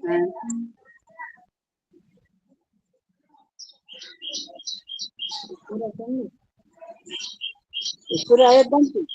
हाँ, पूरा करनी, पूरा आयत बनती।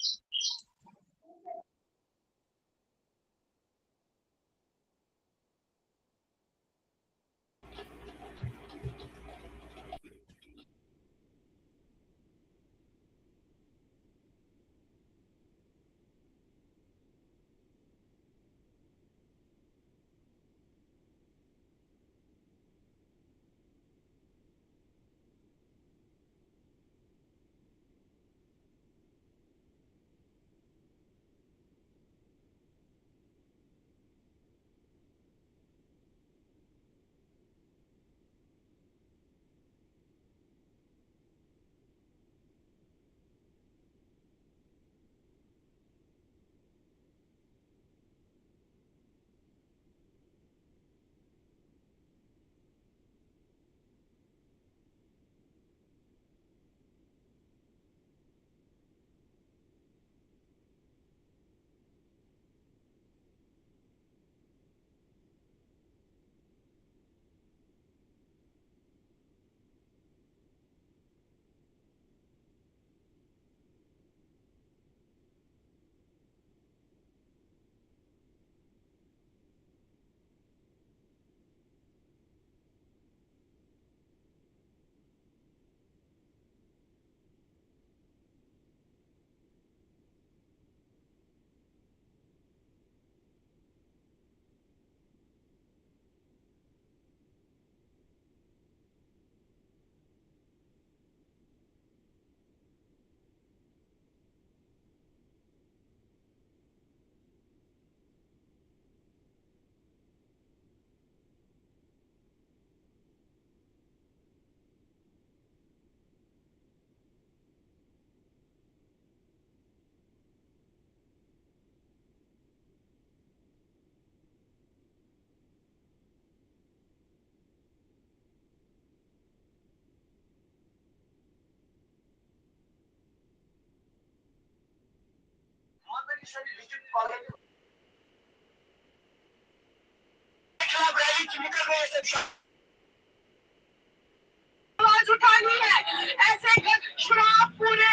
आवाज उठानी है, ऐसे शराब पूरे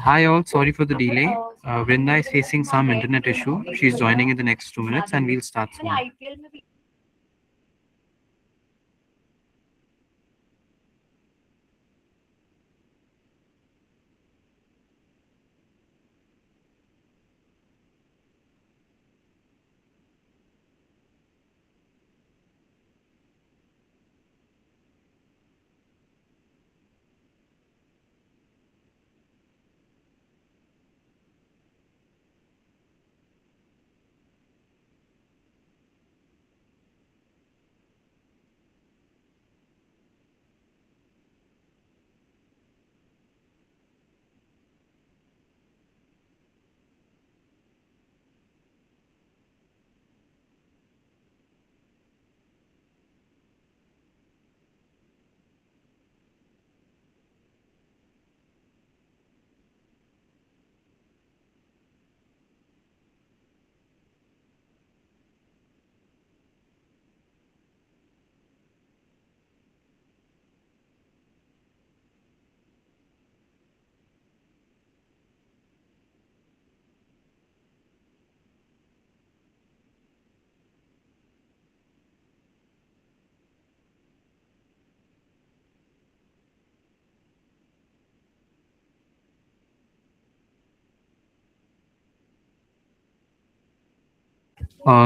Hi all, sorry for the delay. Vrinda is facing some internet issue. She's joining in the next 2 minutes and we'll start soon.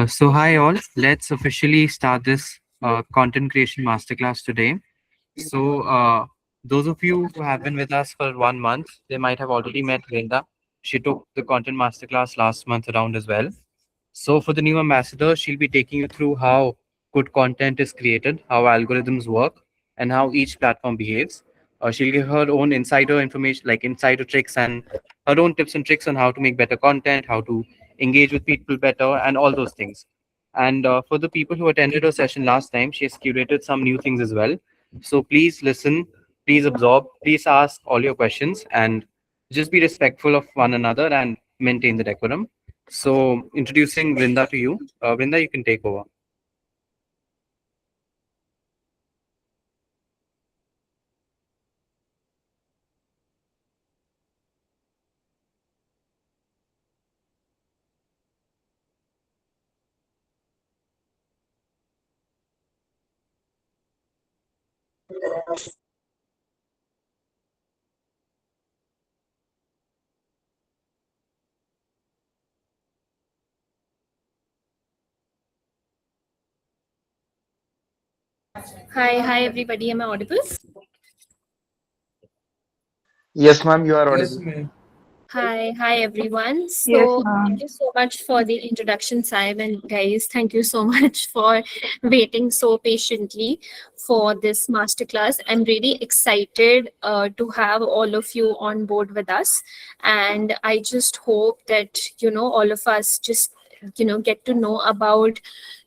So hi all, let's officially start this content creation masterclass today. So those of you who have been with us for 1 month, they might have already met Linda. She took the content masterclass last month around as well. So for the new ambassador, she'll be taking you through how good content is created, how algorithms work, and how each platform behaves. She'll give her own insider information, like insider tricks and her own tips and tricks on how to make better content, how to engage with people better, and all those things. And for the people who attended her session last time, she has curated some new things as well. So please listen, please absorb, please ask all your questions, and just be respectful of one another and maintain the decorum. So, introducing Vrinda to you. Vrinda, you can take over. Hi everybody. Am I audible? Yes, ma'am, you are Yes, audible. ma'am. Hi everyone. Yes, So thank ma'am. you so much for the introduction, Saib, and guys, thank you so much for waiting so patiently for this masterclass. I'm really excited to have all of you on board with us, and I just hope that all of us just get to know about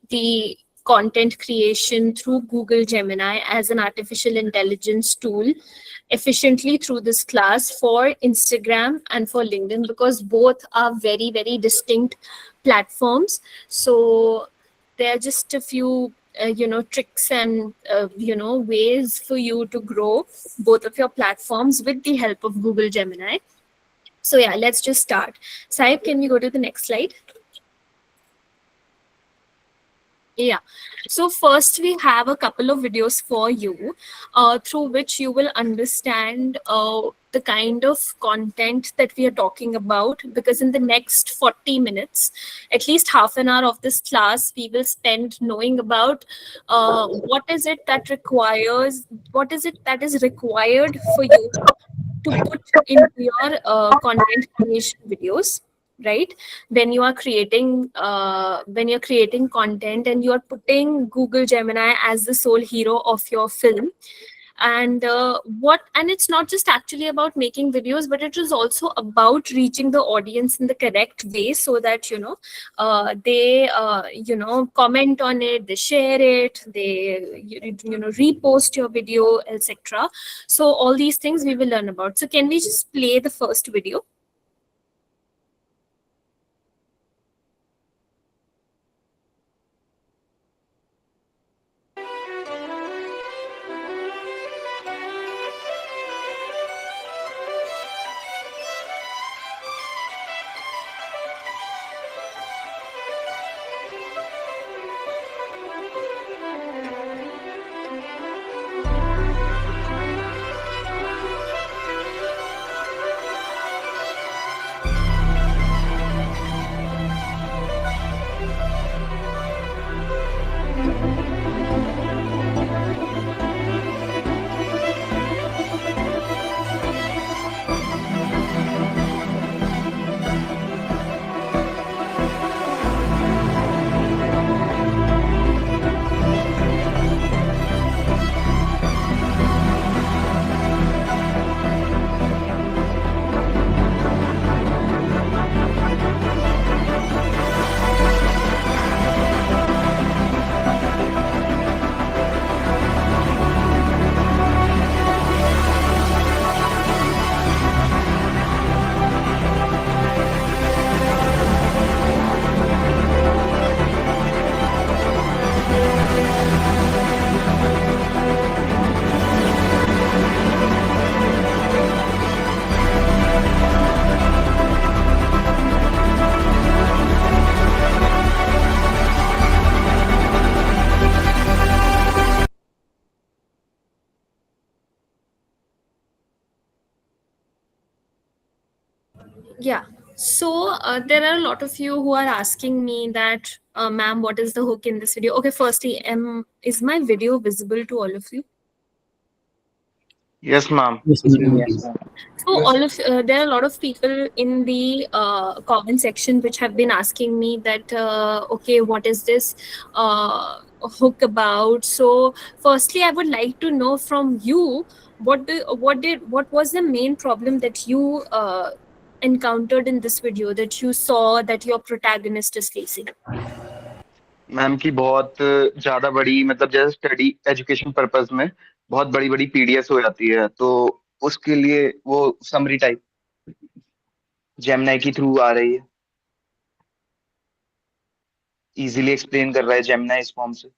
the content creation through Google Gemini as an artificial intelligence tool efficiently through this class for Instagram and for LinkedIn, because both are very, very distinct platforms. So there are just a few tricks and ways for you to grow both of your platforms with the help of Google Gemini. So yeah, let's just start. Saib, can we go to the next slide? Yeah. So first, we have a couple of videos for you, through which you will understand the kind of content that we are talking about. Because in the next 40 minutes, at least half an hour of this class, we will spend knowing about what is it that is required for you to put into your content creation videos, right? When you're creating content and you're putting Google Gemini as the sole hero of your film. And it's not just actually about making videos, but it is also about reaching the audience in the correct way, so that they comment on it, they share it, they repost your video, etc. So all these things we will learn about. So can we just play the first video? Yeah. So there are a lot of you who are asking me that, ma'am, what is the hook in this video? Okay, firstly, is my video visible to all of you? Yes, ma'am. Yes, ma'am. Yes. So all of there are a lot of people in the comment section which have been asking me that, okay, what is this hook about? So firstly, I would like to know from you, what was the main problem that you encountered in this video, that you saw that your protagonist is facing? Ma'am की बहुत ज्यादा बड़ी मतलब जैसे study education purpose में बहुत बड़ी बड़ी पीडीएफ हो जाती है, तो उसके लिए वो समरी टाइप जेमिनाई के थ्रू आ रही है, इजीली एक्सप्लेन कर रहा है जेमिनाई इस फॉर्म से.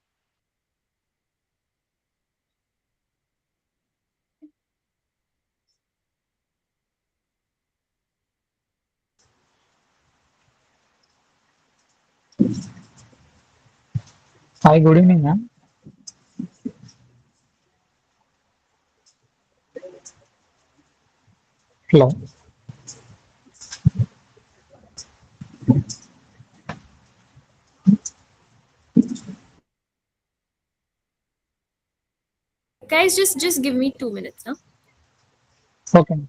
Hi, good evening, ma'am. Hello. Guys, just give me 2 minutes, huh? Okay.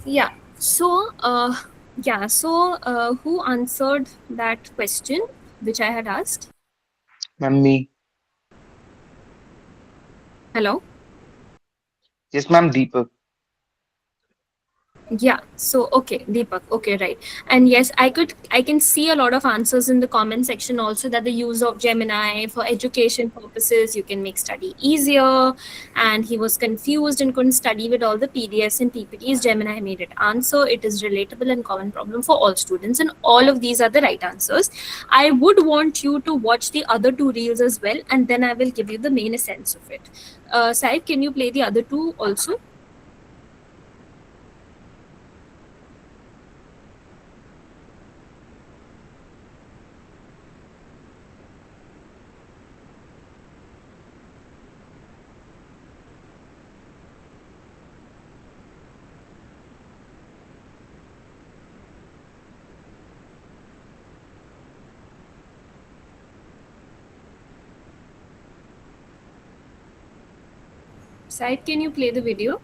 Yeah. So who answered that question which I had asked? Ma'am me. Hello? Yes ma'am, Deepak. Yeah. So okay, Deepak. Okay, right. And yes, I can see a lot of answers in the comment section also, that the use of Gemini for education purposes, you can make study easier. And he was confused and couldn't study with all the PDFs and PPTs. Gemini made it answer. It is relatable and common problem for all students. And all of these are the right answers. I would want you to watch the other two reels as well, and then I will give you the main essence of it. Saib, can you play the other two also? Saib, can you play the video?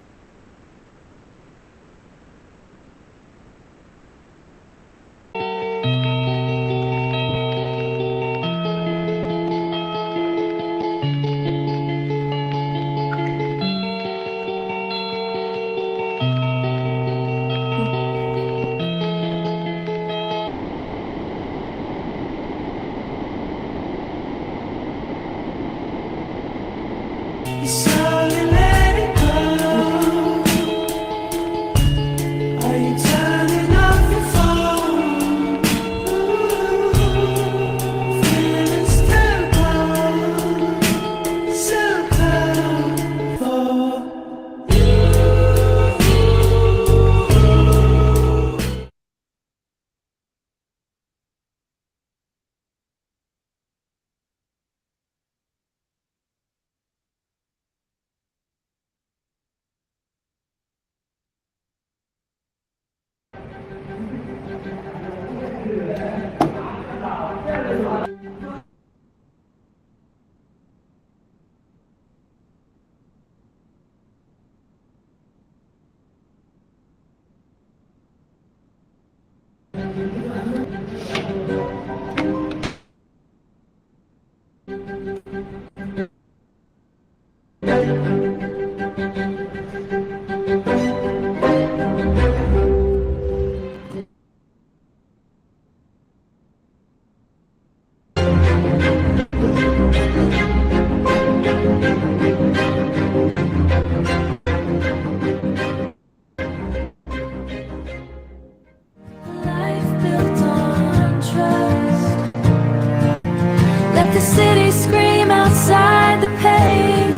Let the city scream outside the pain.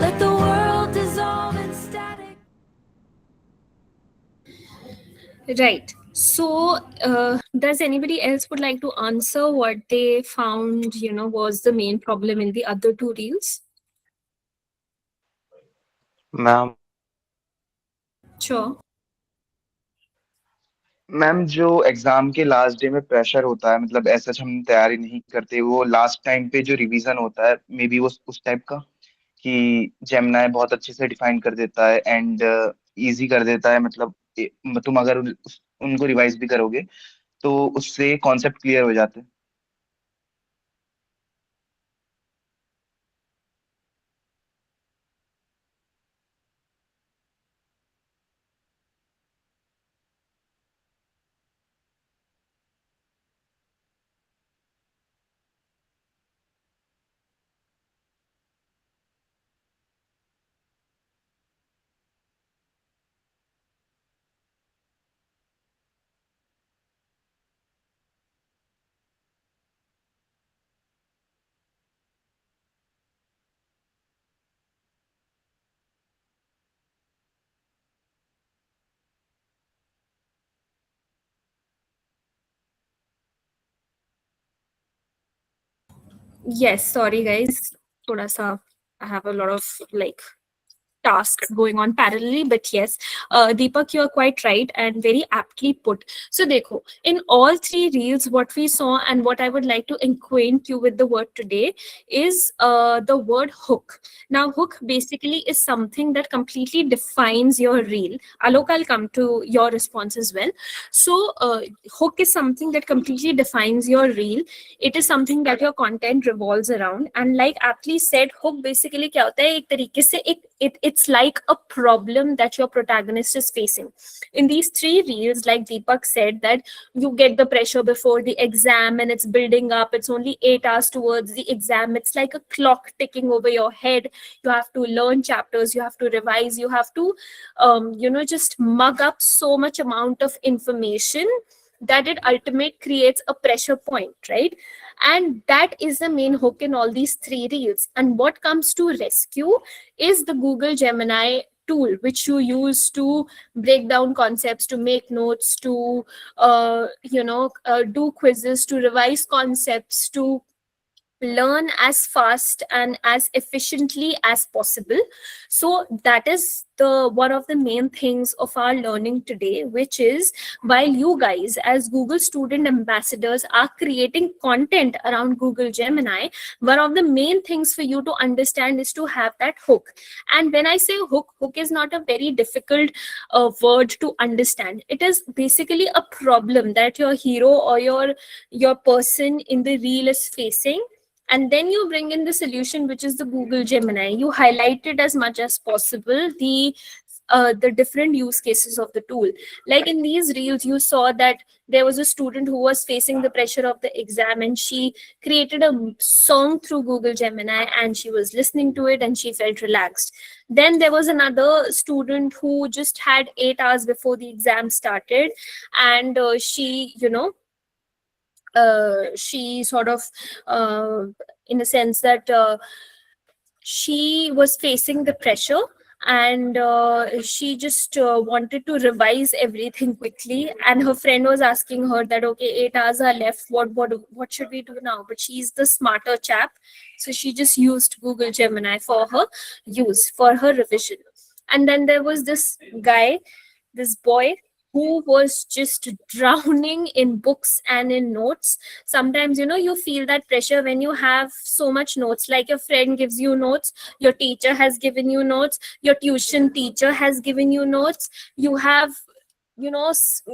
Let the world dissolve in static. Right. So, does anybody else would like to answer what they found, was the main problem in the other two reels? Ma'am Sure. Ma'am जो exam के last day में pressure होता है, मतलब ऐसा हम तैयारी नहीं करते, वो लास्ट टाइम पे जो रिवीजन होता है, मे बी वो उस टाइप का, कि जेमिनाई बहुत अच्छे से डिफाइन कर देता है एंड इजी कर देता है, मतलब तुम अगर उनको रिवाइज भी करोगे तो उससे कॉन्सेप्ट क्लियर हो जाते हैं। Yes, sorry guys. Thoda sa, I have a lot of tasks going on parallelly, but yes, Deepak, you are quite right and very aptly put. So dekho, in all three reels, what we saw and what I would like to acquaint you with the word today is the word hook. Now, hook basically is something that completely defines your reel. Alok, I'll come to your response as well. So hook is something that completely defines your reel. It is something that your content revolves around, and like aptly said, hook basically क्या होता है, एक तरीके से it's like a problem that your protagonist is facing. In these three reels, like Deepak said, that you get the pressure before the exam and it's building up. It's only 8 hours towards the exam. It's like a clock ticking over your head. You have to learn chapters, you have to revise, you have to just mug up so much amount of information that it ultimately creates a pressure point, right? And that is the main hook in all these three reels. And what comes to rescue is the Google Gemini tool, which you use to break down concepts, to make notes, to do quizzes, to revise concepts, to learn as fast and as efficiently as possible. So that is the one of the main things of our learning today, which is, while you guys as Google student ambassadors are creating content around Google Gemini, one of the main things for you to understand is to have that hook. And when I say hook is not a very difficult word to understand. It is basically a problem that your hero or your person in the reel is facing, and then you bring in the solution, which is the Google Gemini. You highlight it as much as possible, the different use cases of the tool. Like in these reels, you saw that there was a student who was facing the pressure of the exam, and she created a song through Google Gemini, and she was listening to it and she felt relaxed. Then there was another student who just had 8 hours before the exam started, and she sort of in a sense that she was facing the pressure, and she just wanted to revise everything quickly, and her friend was asking her that, okay, 8 hours are left, what should we do now? But she's the smarter chap, so she just used Google Gemini for her revision. And then there was this boy who was just drowning in books and in notes. Sometimes, you feel that pressure when you have so much notes, like your friend gives you notes, your teacher has given you notes, your tuition teacher has given you notes, you have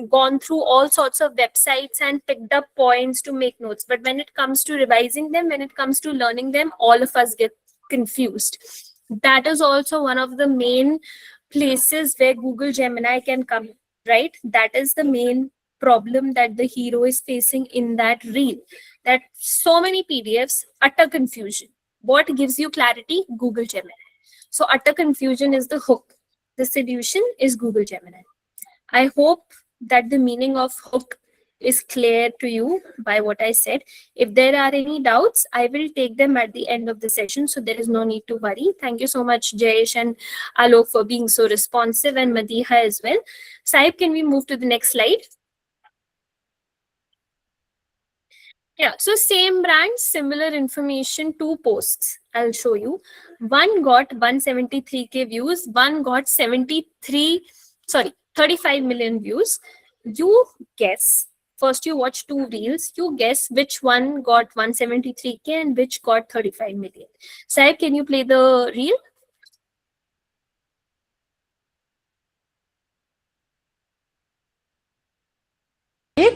gone through all sorts of websites and picked up points to make notes. But when it comes to revising them, when it comes to learning them, all of us get confused. That is also one of the main places where Google Gemini can come, right? That is the main problem that the hero is facing in that reel, that so many PDFs, utter confusion. What gives you clarity? Google Gemini. So utter confusion is the hook. The solution is Google Gemini. I hope that the meaning of hook is clear to you by what I said. If there are any doubts, I will take them at the end of the session, so there is no need to worry. Thank you so much, Jayesh and Alok, for being so responsive, and Madiha as well. Saib, can we move to the next slide? Yeah, so same brand, similar information, 2 posts. I'll show you. One got 173K views, one got 35 million views. You guess. First, you watch 2 reels. You guess which one got 173K and which got 35 million. Saib, can you play the reel?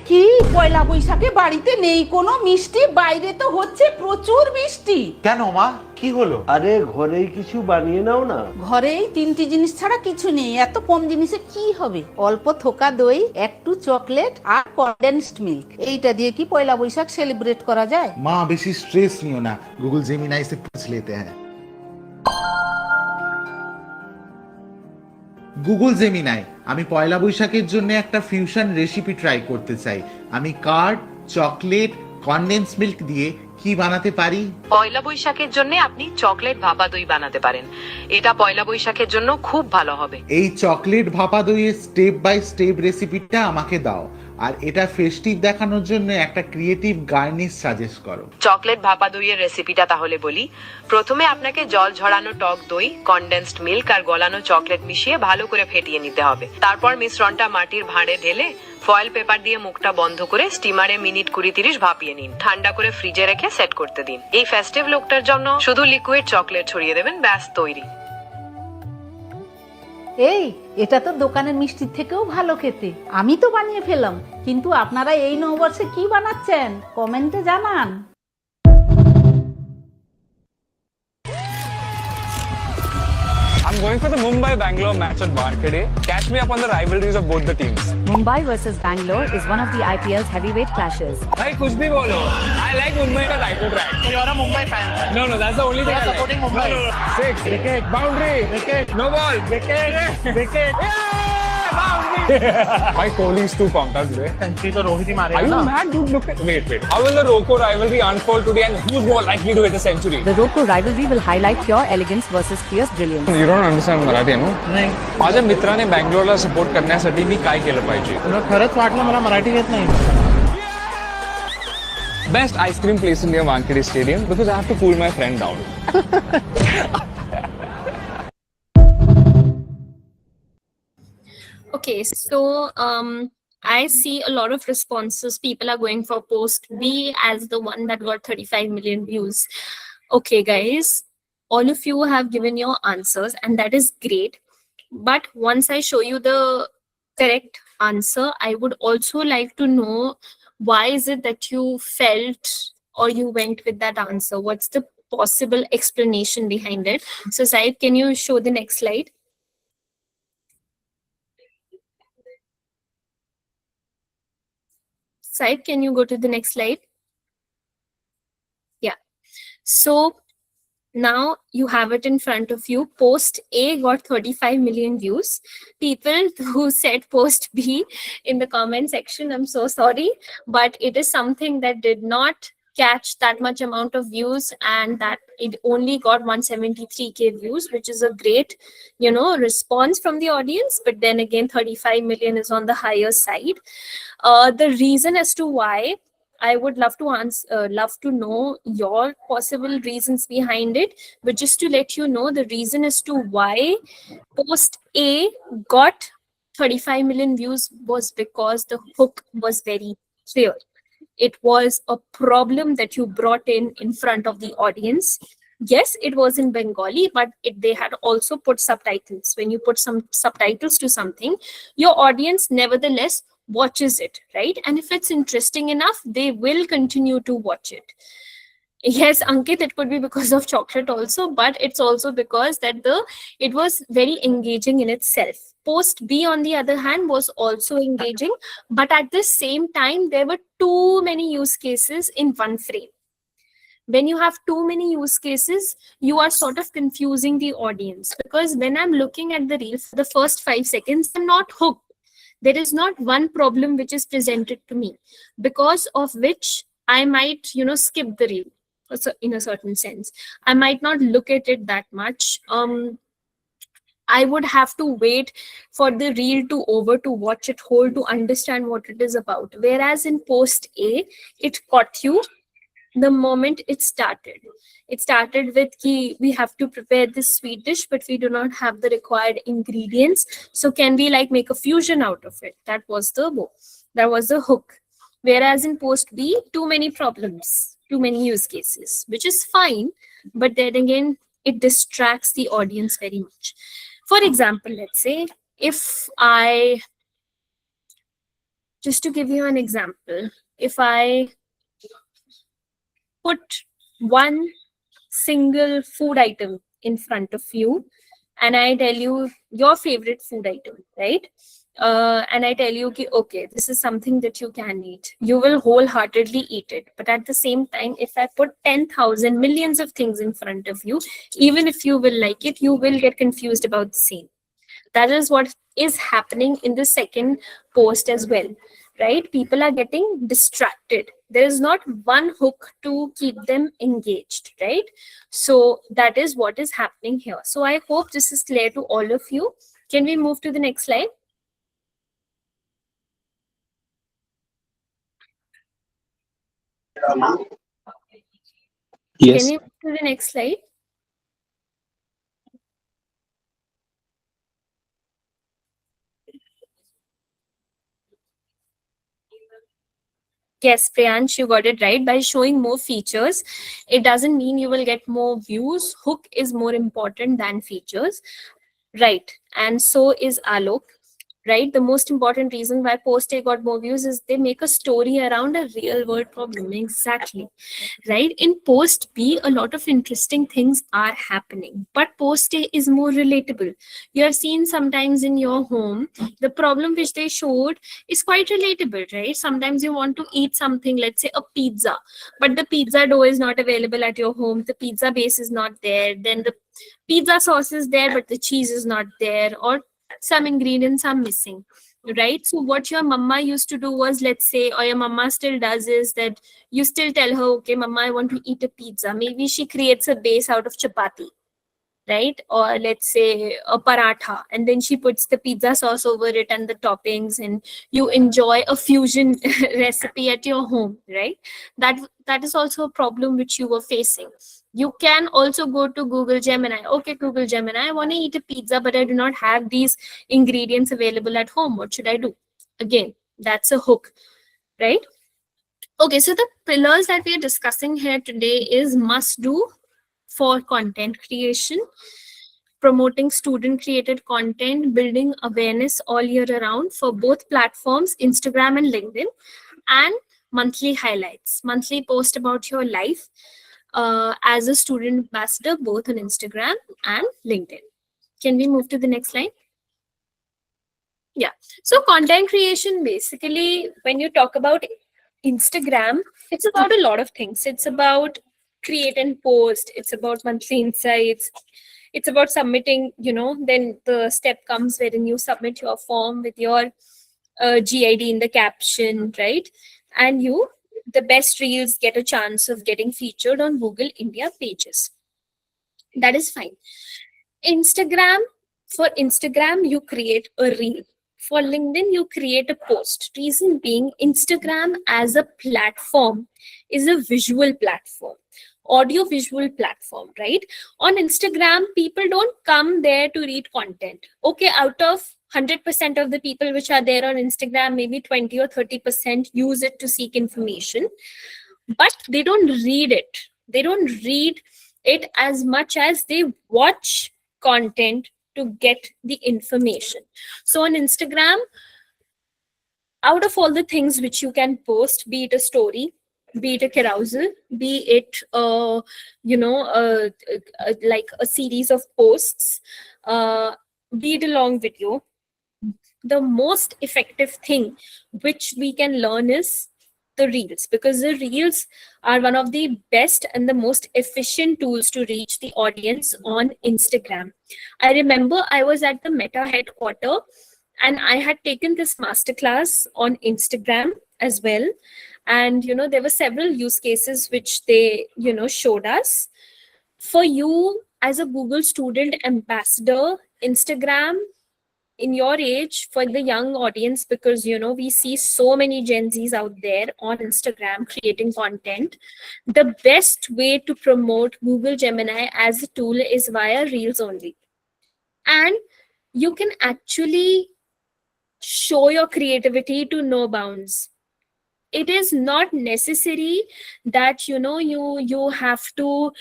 কি পয়লা বৈশাখে বাড়িতে নেই কোনো মিষ্টি, বাইরে তো হচ্ছে প্রচুর বৃষ্টি। কেন মা, কি হলো? আরে ঘরেই কিছু বানিয়ে নাও না। ঘরেই 3টি জিনিস ছাড়া কিছু নেই, এত কম জিনিসে কি হবে? অল্প থোকা দই, একটু চকলেট আর কনডেন্সড মিল্ক, এইটা দিয়ে কি পয়লা বৈশাখ সেলিব্রেট করা যায়? মা বেশি স্ট্রেস নিও না, गूगल जेमिनाई से पूछ लेते हैं। গুগল জেমিনাই, আমি পয়লা বৈশাখের জন্য একটা ফিউশন রেসিপি ট্রাই করতে চাই। আমি কার্ড, চকলেট, কনডেন্স মিল্ক দিয়ে কি বানাতে পারি? পয়লা বৈশাখের জন্য আপনি চকলেট ভাপা দই বানাতে পারেন। এটা পয়লা বৈশাখের জন্য খুব ভালো হবে। এই চকলেট ভাপা দইয়ের স্টেপ বাই স্টেপ রেসিপিটা আমাকে দাও, আর এটা ফেস্টিভ দেখানোর জন্য একটা ক্রিয়েটিভ গার্নিশ সাজেস্ট করো। চকলেট ভাপা দইয়ের রেসিপিটা তাহলে বলি। প্রথমে আপনাকে জল ঝরানো টক দই, কনডেন্সড মিল্ক আর গলানো চকলেট মিশিয়ে ভালো করে ফেটিয়ে নিতে হবে। তারপর মিশ্রণটা মাটির ভাঁড়ে ঢেলে ফয়েল পেপার দিয়ে মুখটা বন্ধ করে স্টিমারে মিনিট 20-30 ভাপিয়ে নিন। ঠান্ডা করে ফ্রিজে রেখে সেট করতে দিন। এই ফেস্টিভ লুকটার জন্য শুধু লিকুইড চকলেট ছড়িয়ে দেবেন, ব্যাস তৈরি। এই, এটা তো দোকানের মিষ্টির থেকেও ভালো খেতে। আমি তো বানিয়ে ফেললাম, কিন্তু আপনারা এই নববর্ষে কি বানাচ্ছেন কমেন্টে জানান। I'm going for the Mumbai-Bangalore match at Wankhede. Catch me up on the rivalries of both the teams. Mumbai versus Bangalore is one of the IPL's heavyweight clashes. Bhai, kuch bhi bolo. I like Mumbai ka title track. So you're a Mumbai fan? No, that's the only thing I like. Supporting Mumbai. No. 6, wicket, boundary, wicket, no ball, wicket, wicket. Bhai, Kohli is too pumped up today. Century to Rohit hi marega Are you na. mad, dude? Look at... Wait. How will the Roko rivalry unfold today, and who's more likely to hit a century? The Roko rivalry will highlight pure elegance versus fierce brilliance. You don't understand Marathi, no? नाही, माझ्या मित्राने बँगलोरला support करण्यासाठी मी काय केलं पाहिजे? तुला खरंच वाटलं मला मराठी येत नाही? Best ice cream place in near Wankhede Stadium because I have to cool my friend down. Okay, so I see a lot of responses. People are going for post B as the one that got 35 million views. Okay, guys, all of you have given your answers, and that is great. But once I show you the correct answer, I would also like to know why is it that you felt or you went with that answer? What's the possible explanation behind it? So, Said, can you show the next slide? Said, can you go to the next slide? Yeah. So now you have it in front of you. Post A got 35 million views. People who said post B in the comment section, I'm so sorry, but it is something that did not catch that much amount of views, and that it only got 173K views, which is a great, response from the audience. But then again, 35 million is on the higher side. The reason as to why, I would love to know your possible reasons behind it. But just to let you know, the reason as to why post A got 35 million views was because the hook was very clear. It was a problem that you brought in front of the audience. Yes, it was in Bengali, but they had also put subtitles. When you put some subtitles to something, your audience nevertheless watches it, right? And if it's interesting enough, they will continue to watch it. Yes, Ankit, it could be because of chocolate also, but it's also because that it was very engaging in itself. Post B, on the other hand, was also engaging, but at the same time, there were too many use cases in one frame. When you have too many use cases, you are sort of confusing the audience, because when I'm looking at the reel for the first 5 seconds, I'm not hooked. There is not one problem which is presented to me, because of which I might, skip the reel in a certain sense. I might not look at it that much. I would have to wait for the reel to over to watch it whole to understand what it is about. Whereas in post A, it caught you the moment it started. It started with we have to prepare this sweet dish, but we do not have the required ingredients. So can we make a fusion out of it? That was the hook. Whereas in post B, too many problems, too many use cases, which is fine, but then again, it distracts the audience very much. For example, let's say just to give you an example, if I put one single food item in front of you and I tell you your favorite food item, right? And I tell you, okay, this is something that you can eat. You will wholeheartedly eat it. But at the same time, if I put 10,000 millions of things in front of you, even if you will like it, you will get confused about the same. That is what is happening in the second post as well, right? People are getting distracted. There is not one hook to keep them engaged, right? So that is what is happening here. So I hope this is clear to all of you. Can we move to the next slide? Yes. Can you move to the next slide? Yes, Priyansh, you got it right. By showing more features, it doesn't mean you will get more views. Hook is more important than features, right? And so is Alok. Right? The most important reason why post A got more views is they make a story around a real world problem. Exactly. Right? In post B, a lot of interesting things are happening, but post A is more relatable. You have seen sometimes in your home, the problem which they showed is quite relatable, right? Sometimes you want to eat something, let's say a pizza, but the pizza dough is not available at your home. The pizza base is not there. Then the pizza sauce is there, but the cheese is not there, or some ingredients are missing, right? So what your mama used to do was, let's say, or your mama still does, is that you still tell her, okay, mama, I want to eat a pizza. Maybe she creates a base out of chapati, right? Or let's say a paratha, and then she puts the pizza sauce over it and the toppings, and you enjoy a fusion recipe at your home, right? That is also a problem which you were facing. You can also go to Google Gemini. Okay, Google Gemini, I want to eat a pizza, but I do not have these ingredients available at home. What should I do? Again, that's a hook, right? Okay, so the pillars that we are discussing here today is must do for content creation, promoting student created content, building awareness all year around for both platforms, Instagram and LinkedIn, and monthly highlights, monthly post about your life as a student ambassador, both on Instagram and LinkedIn. Can we move to the next slide? Yeah. So content creation, basically, when you talk about Instagram, it's about a lot of things. It's about create and post. It's about monthly insights. It's about submitting, then the step comes wherein you submit your form with your GID in the caption, right? And the best reels get a chance of getting featured on Google India pages. That is fine. For Instagram, you create a reel. For LinkedIn, you create a post. Reason being, Instagram as a platform is a visual platform, audio visual platform, right? On Instagram, people don't come there to read content. Okay, out of 100% of the people which are there on Instagram, maybe 20 or 30% use it to seek information, but they don't read it. They don't read it as much as they watch content to get the information. So on Instagram, out of all the things which you can post, be it a story, be it a carousel, be it like a series of posts, be it a long video, the most effective thing which we can learn is the reels, because the reels are one of the best and the most efficient tools to reach the audience on Instagram. I remember I was at the Meta headquarters, And I had taken this masterclass on Instagram as well. And, there were several use cases which they, showed us. For you as a Google Student Ambassador, Instagram in your age, for the young audience, because we see so many Gen Zs out there on Instagram creating content, the best way to promote Google Gemini as a tool is via Reels only. And you can actually show your creativity to no bounds. It is not necessary that you have to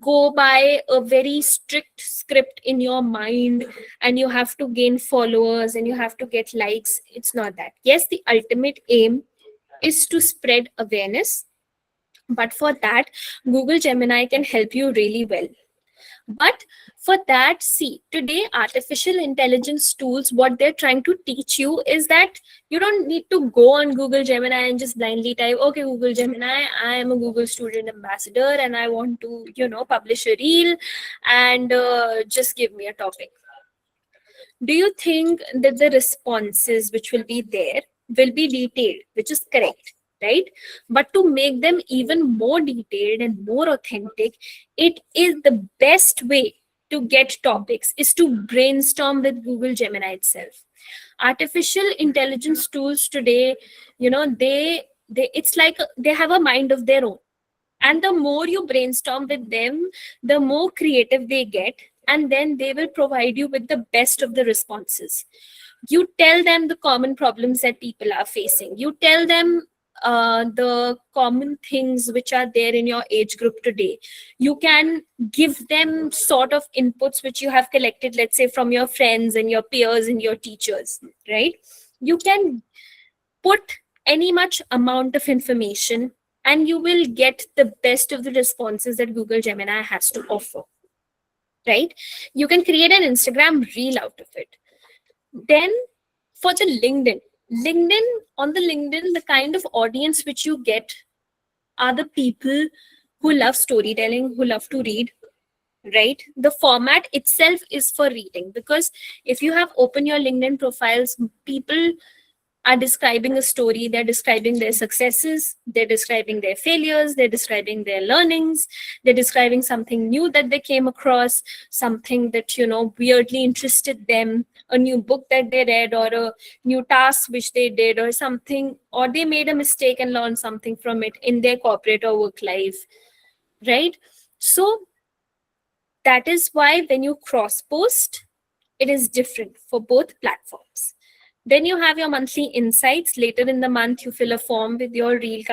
go by a very strict script in your mind, and you have to gain followers and you have to get likes. It's not that. Yes, the ultimate aim is to spread awareness, but for that Google Gemini can help you really well. But for that, see, today artificial intelligence tools, what they're trying to teach you is that you don't need to go on Google Gemini and just blindly type, okay, Google Gemini, I am a Google Student Ambassador and I want to, publish a reel, and just give me a topic. Do you think that the responses which will be there will be detailed, which is correct, right? But to make them even more detailed and more authentic, it is the best way to get topics is to brainstorm with Google Gemini itself. Artificial intelligence tools today, they it's like they have a mind of their own. And the more you brainstorm with them, the more creative they get, and then they will provide you with the best of the responses. You tell them the common problems that people are facing. You tell them the common things which are there in your age group today. You can give them sort of inputs which you have collected, let's say, from your friends and your peers and your teachers, right? You can put any much amount of information and you will get the best of the responses that Google Gemini has to offer, right? You can create an Instagram reel out of it. Then for the on the LinkedIn, the kind of audience which you get are the people who love storytelling, who love to read, right? The format itself is for reading, because if you have open your LinkedIn profiles, people are describing a story. They're describing their successes, they're describing their failures, they're describing their learnings, they're describing something new that they came across, something that weirdly interested them, a new book that they read, or a new task which they did, or something, or they made a mistake and learned something from it in their corporate or work life, right? So that is why when you cross post, it is different for both platforms. Then you have your monthly insights. Later in the month, you fill a form with your reel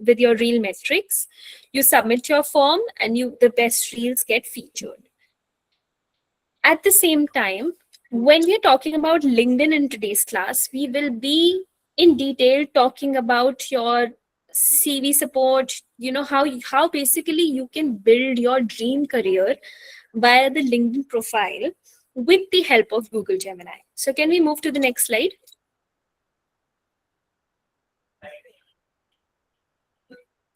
with your reel metrics. You submit your form, and the best reels get featured. At the same time, when we're talking about LinkedIn in today's class, we will be in detail talking about your CV support. How basically you can build your dream career via the LinkedIn profile with the help of Google Gemini. So can we move to the next slide?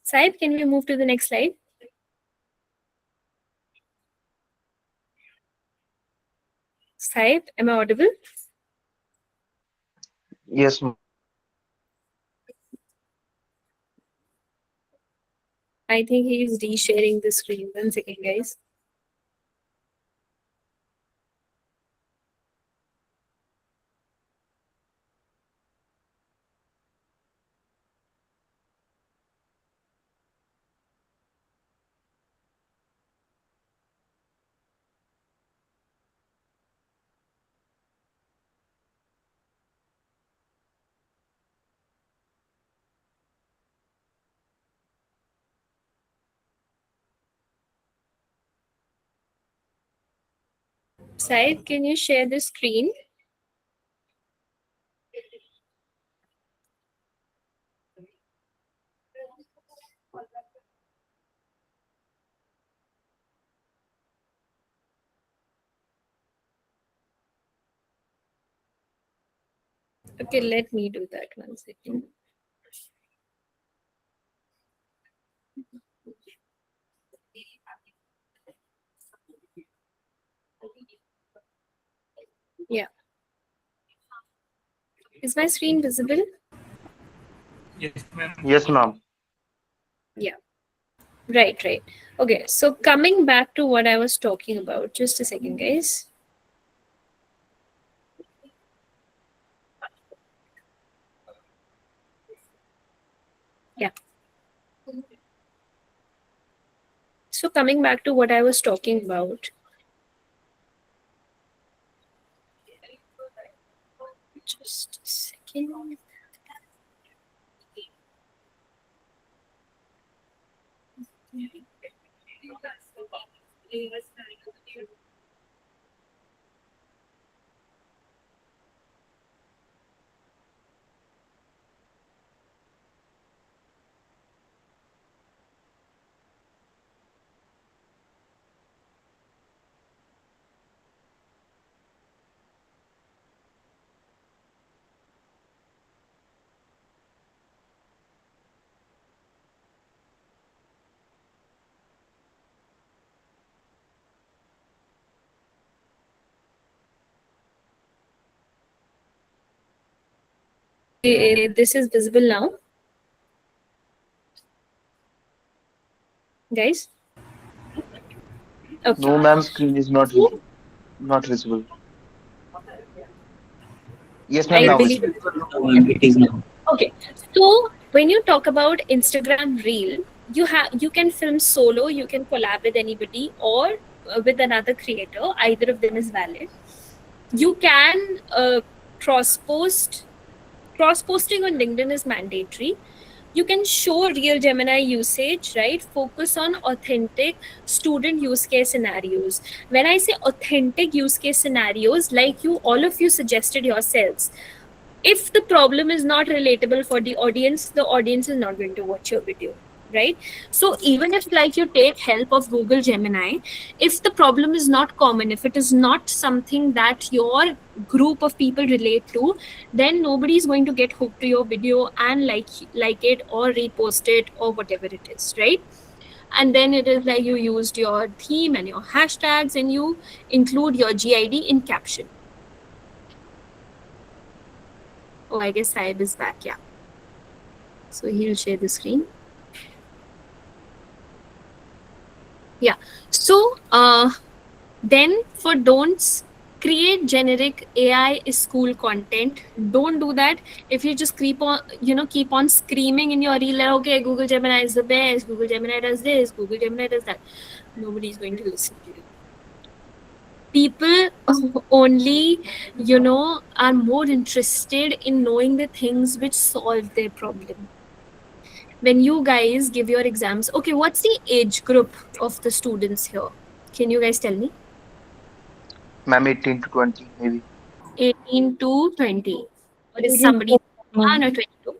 Saib, can we move to the next slide? Saib, am I audible? Yes, ma'am. I think he is resharing the screen. 1 second, guys. Saib, can you share the screen? Okay, let me do that. 1 second. Yeah. Is my screen visible? Yes, ma'am. Yeah. Right. Okay, so coming back to what I was talking about, just a second, guys. Yeah. So coming back to what I was talking about. Just a second. This is visible now, guys. Okay. No, ma'am, screen is not visible. Yes, ma'am, I now believe visible. It is now. Okay, so when you talk about Instagram Reel, you can film solo, you can collab with anybody or with another creator. Either of them is valid. You can cross post. Cross posting on LinkedIn is mandatory. You can show real Gemini usage, right? Focus on authentic student use case scenarios. When I say authentic use case scenarios, like all of you suggested yourselves, if the problem is not relatable for the audience is not going to watch your video, right? So even if like you take help of Google Gemini, if the problem is not common, if it is not something that your group of people relate to, then nobody is going to get hooked to your video and like it or repost it or whatever it is, right? And then it is like you used your theme and your hashtags and you include your GID in caption. Oh, I guess Saib is back, yeah. So he'll share the screen. Yeah. So then for don'ts, create generic AI is school content. Don't do that. If you just keep on screaming in your reel, okay, Google Gemini is the best, Google Gemini does this, Google Gemini does that, nobody's going to listen to you. People only, are more interested in knowing the things which solve their problem. When you guys give your exams, okay, what's the age group of the students here? Can you guys tell me? Ma'am, 18 to 20, maybe. 18 to 20. Or is somebody 21 or 22?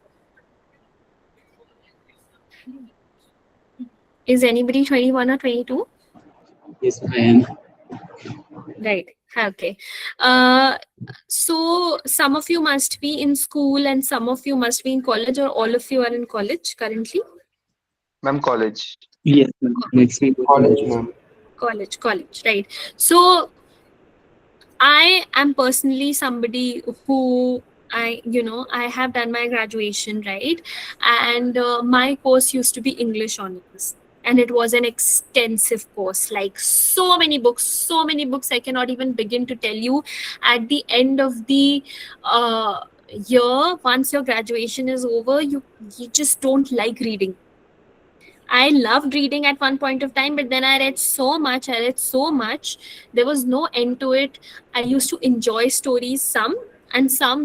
Is anybody 21 or 22? Yes, I am. Right. Okay. So some of you must be in school and some of you must be in college, or all of you are in college currently? Ma'am, college. Yes, ma'am. Next week. College, ma'am. College, right. So I am personally somebody who I have done my graduation, right? And my course used to be English honors. And it was an extensive course, like so many books I cannot even begin to tell you. At the end of the year, once your graduation is over, you just don't like reading. I loved reading at one point of time, but then I read so much, there was no end to it. I used to enjoy stories, some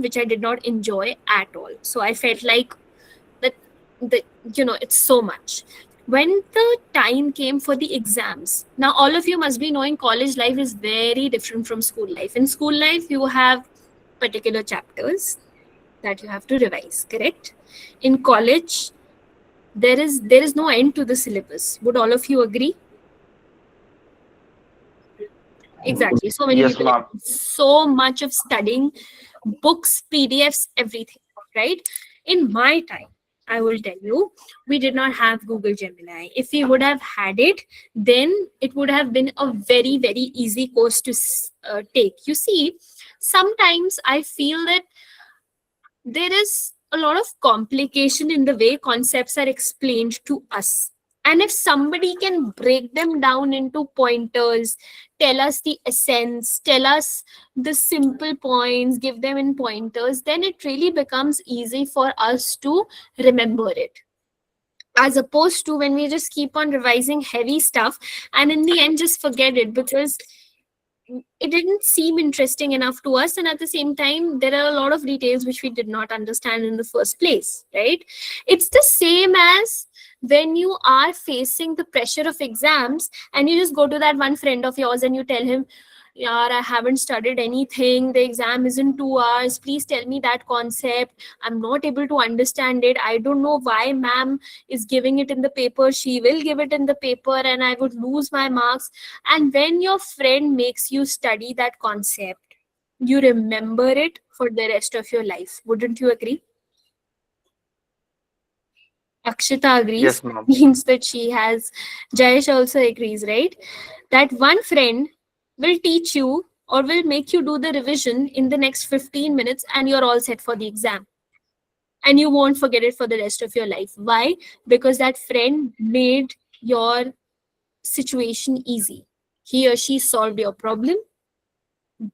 which I did not enjoy at all. So I felt like that it's so much. When the time came for the exams, now all of you must be knowing college life is very different from school life. In school life, you have particular chapters that you have to revise, correct? In college, there is no end to the syllabus. Would all of you agree? Exactly. So many Yes, people, ma'am. so much of studying, books, PDFs, everything, right? In my time, I will tell you, we did not have Google Gemini. If we would have had it, then it would have been a very, very easy course to take. You see, sometimes I feel that there is a lot of complication in the way concepts are explained to us. And if somebody can break them down into pointers, tell us the essence, tell us the simple points, give them in pointers, then it really becomes easy for us to remember it. As opposed to when we just keep on revising heavy stuff and in the end just forget it because it didn't seem interesting enough to us, and at the same time there are a lot of details which we did not understand in the first place, right? It's the same as when you are facing the pressure of exams and you just go to that one friend of yours and you tell him, yaar, I haven't studied anything, the exam is in 2 hours, please tell me that concept, I'm not able to understand it, I don't know why ma'am is giving it in the paper, she will give it in the paper and I would lose my marks. And when your friend makes you study that concept, you remember it for the rest of your life. Wouldn't you agree? Akshita agrees. Yes, ma'am. Means that she has. Jayesh also agrees, right? That one friend will teach you or will make you do the revision in the next 15 minutes and you're all set for the exam. And you won't forget it for the rest of your life. Why? Because that friend made your situation easy. He or she solved your problem.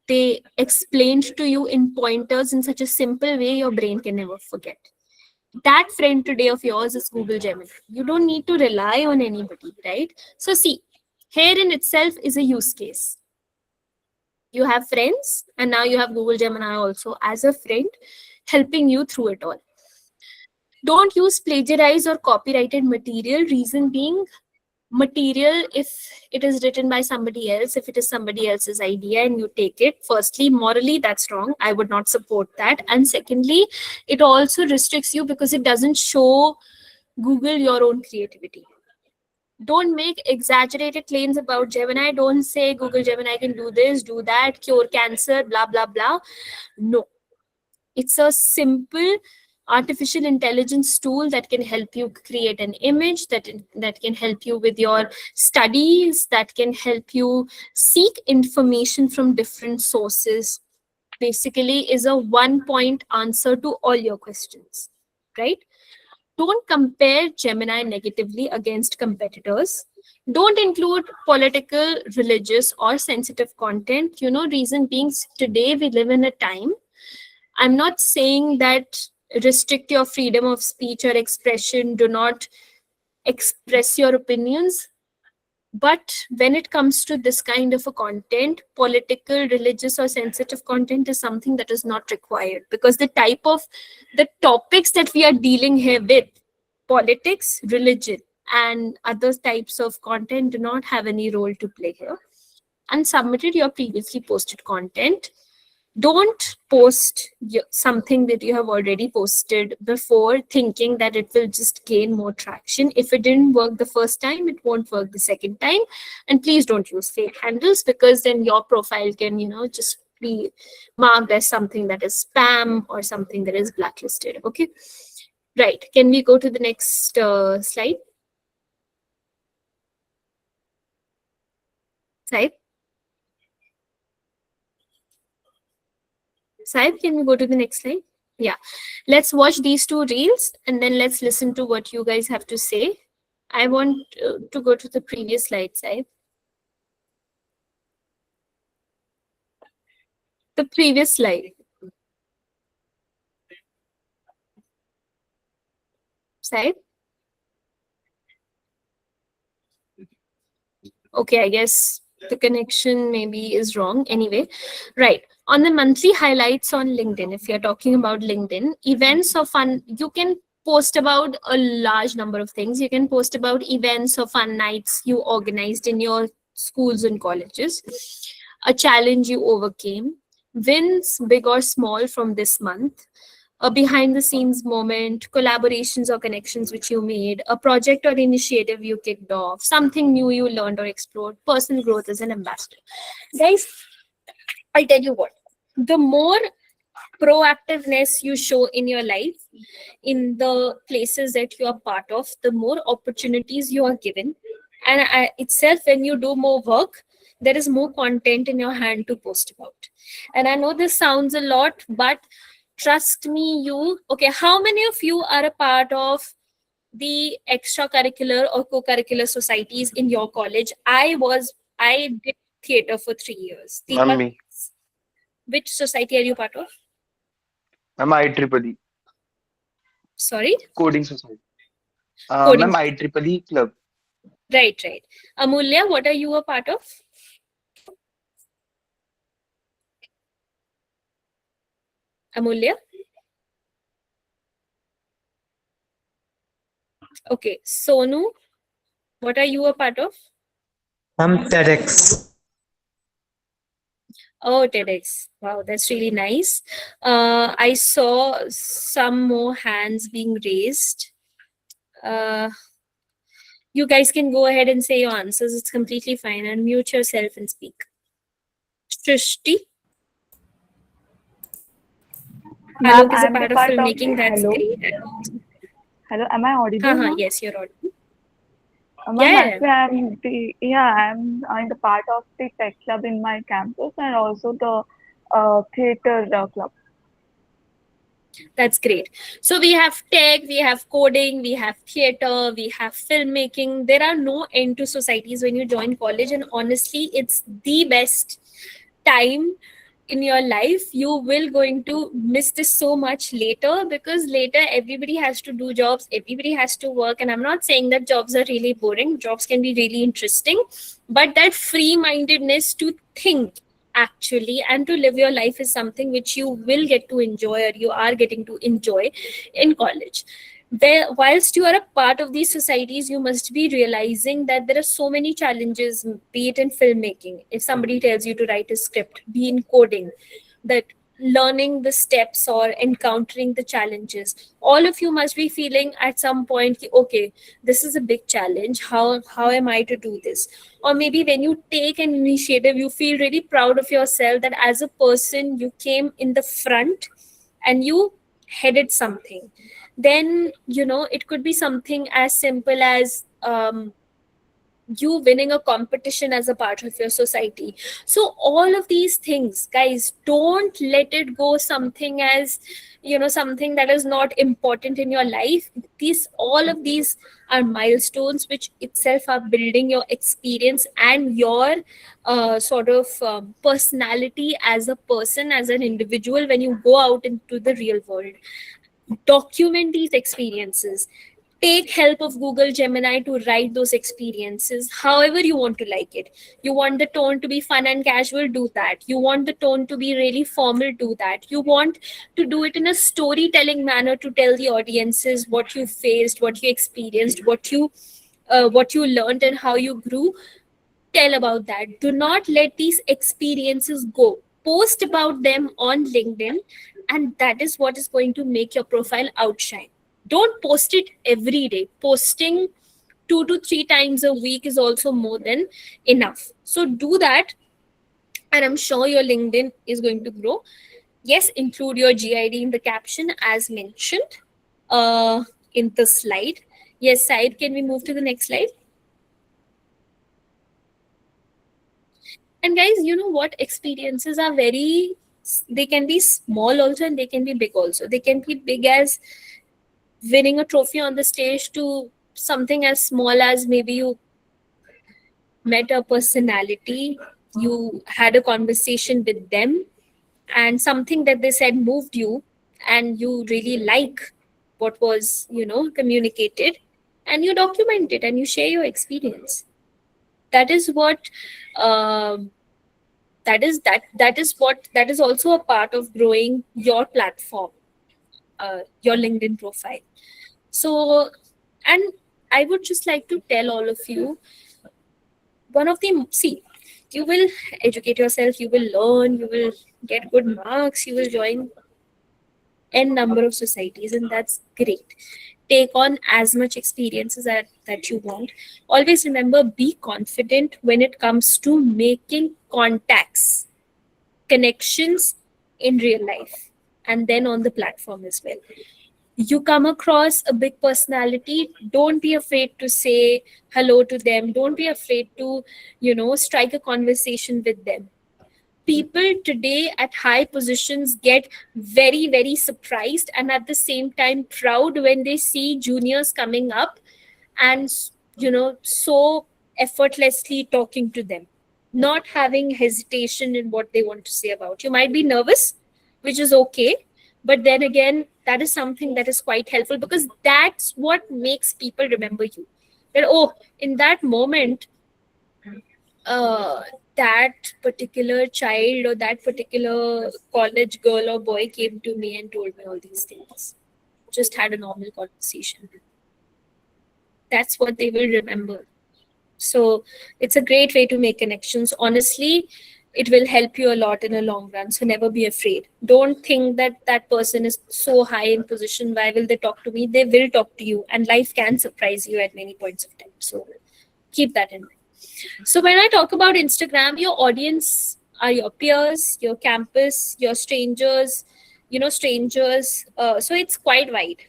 They explained to you in pointers in such a simple way your brain can never forget. That friend today of yours is Google Gemini. You don't need to rely on anybody, right? So see, here in itself is a use case. You have friends and now you have Google Gemini also as a friend helping you through it all. Don't use plagiarized or copyrighted material. Reason being, material, if it is written by somebody else, if it is somebody else's idea and you take it, firstly, morally, that's wrong. I would not support that. And secondly, it also restricts you because it doesn't show Google your own creativity. Don't make exaggerated claims about Gemini. Don't say Google Gemini can do this, do that, cure cancer, blah, blah, blah. No. It's a simple artificial intelligence tool that can help you create an image, that can help you with your studies, that can help you seek information from different sources. Basically is a one-point answer to all your questions, right? Don't compare Gemini negatively against competitors. Don't include political, religious, or sensitive content. Reason being, today we live in a time. I'm not saying that restrict your freedom of speech or expression, do not express your opinions. But when it comes to this kind of a content, political, religious, or sensitive content is something that is not required, because the topics that we are dealing here with, politics, religion, and other types of content do not have any role to play here. And submitted your previously posted content. Don't post something that you have already posted before thinking that it will just gain more traction. If it didn't work the first time, it won't work the second time. And please don't use fake handles, because then your profile can, just be marked as something that is spam or something that is blacklisted. Okay. Right. Can we go to the next slide? Saib? Saib, can we go to the next slide? Yeah. Let's watch these two reels and then let's listen to what you guys have to say. I want to go to the previous slide, Saib. The previous slide. Saib? Okay, I guess the connection maybe is wrong. Anyway, right. On the monthly highlights on LinkedIn, if you're talking about LinkedIn, events or fun, you can post about a large number of things. You can post about events or fun nights you organized in your schools and colleges, a challenge you overcame, wins, big or small, from this month, a behind the scenes moment, collaborations or connections which you made, a project or initiative you kicked off, something new you learned or explored, personal growth as an ambassador. Guys, I'll tell you what, the more proactiveness you show in your life, in the places that you are part of, the more opportunities you are given. And itself, when you do more work, there is more content in your hand to post about. And I know this sounds a lot, but trust me, okay, how many of you are a part of the extracurricular or co-curricular societies in your college? I did theater for 3 years. Deepak, mummy which society are you part of? Ma'am IEEE Sorry? Coding society Coding. Ma'am IEEE club Right. Amulya, what are you a part of? Amulya? Okay. Sonu, what are you a part of? TEDx. Oh, TEDx. Wow, that's really nice. I saw some more hands being raised. You guys can go ahead and say your answers. It's completely fine. Unmute yourself and speak. Shrishti? Alok is a part of filmmaking. That's great. Hello, am I audible? now? Yes, you're audible. Ma'am, actually, I'm in the part of the tech club in my campus and also the theater club. That's great. So we have tech, we have coding, we have theater, we have filmmaking. There are no end to societies when you join college, and honestly, it's the best time in your life. You will going to miss this so much later, because later everybody has to do jobs, everybody has to work. And I'm not saying that jobs are really boring. Jobs can be really interesting, but that free-mindedness to think actually and to live your life is something which you will get to enjoy, or you are getting to enjoy in college. Whilst you are a part of these societies, you must be realizing that there are so many challenges, be it in filmmaking, if somebody tells you to write a script, be in coding, that learning the steps or encountering the challenges, all of you must be feeling at some point, okay, this is a big challenge. How am I to do this? Or maybe when you take an initiative, you feel really proud of yourself that as a person you came in the front and you headed something. Then it could be something as simple as you winning a competition as a part of your society. So all of these things, guys, don't let it go something as something that is not important in your life. All of these are milestones which itself are building your experience and your personality as a person, as an individual, when you go out into the real world. Document these experiences. Take help of Google Gemini to write those experiences however you want to like it. You want the tone to be fun and casual, do that. You want the tone to be really formal, do that. You want to do it in a storytelling manner to tell the audiences what you faced, what you experienced, what you learned and how you grew. Tell about that. Do not let these experiences go. Post about them on LinkedIn, and that is what is going to make your profile outshine. Don't post it every day. Posting 2 to 3 times a week is also more than enough. So do that, and I'm sure your LinkedIn is going to grow. Yes, include your GID in the caption as mentioned in the slide. Yes, Said, can we move to the next slide? And guys, you know what? Experiences are they can be small also and they can be big also. They can be big as winning a trophy on the stage to something as small as maybe you met a personality, you had a conversation with them, and something that they said moved you, and you really like what was, communicated, and you document it and you share your experience. That is what that is also a part of growing your platform, your LinkedIn profile. So, and I would just like to tell all of you, you will educate yourself, you will learn, you will get good marks, you will join n number of societies, and that's great. Take on as much experiences that you want. Always remember, be confident when it comes to making contacts, connections in real life, and then on the platform as well. You come across a big personality, don't be afraid to say hello to them. Don't be afraid to, strike a conversation with them. people today at high positions get very, very surprised and at the same time proud when they see juniors coming up and, so effortlessly talking to them, not having hesitation in what they want to say about. You might be nervous, which is okay, but then again, that is something that is quite helpful, because that's what makes people remember you. That, oh, in that moment, that particular child or that particular college girl or boy came to me and told me all these things. Just had a normal conversation. That's what they will remember. So it's a great way to make connections. Honestly, it will help you a lot in the long run. So never be afraid. Don't think that that person is so high in position. Why will they talk to me? They will talk to you, and life can surprise you at many points of time. So keep that in mind. So when I talk about Instagram, your audience are your peers, your campus, your strangers, strangers. So it's quite wide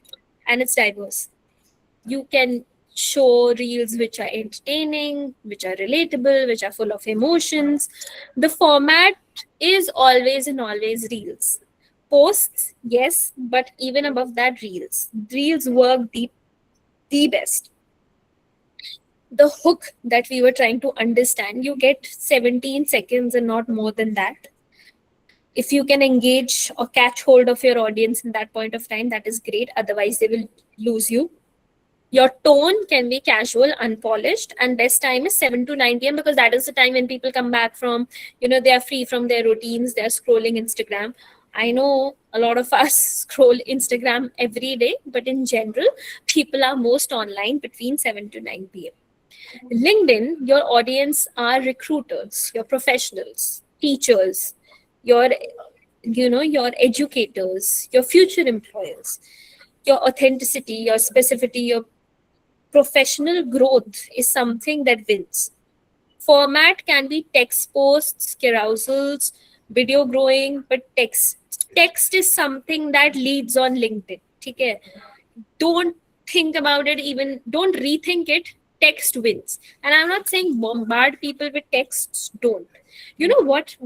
and it's diverse. You can show reels which are entertaining, which are relatable, which are full of emotions. The format is always and always reels. Posts, yes, but even above that, reels. Reels work the best. The hook that we were trying to understand, you get 17 seconds and not more than that. If you can engage or catch hold of your audience in that point of time, that is great. Otherwise, they will lose you. Your tone can be casual, unpolished, and best time is 7 to 9 p.m. because that is the time when people come back from, they are free from their routines, they're scrolling Instagram. I know a lot of us scroll Instagram every day, but in general, people are most online between 7 to 9 p.m. LinkedIn, your audience are recruiters, your professionals, teachers, your educators, your future employers. Your authenticity, your specificity, your professional growth is something that wins. Format can be text posts, carousels, video growing, but text is something that leads on LinkedIn. Okay? Don't think about it, even don't rethink it. Text wins. And I'm not saying bombard people with texts, don't. You know what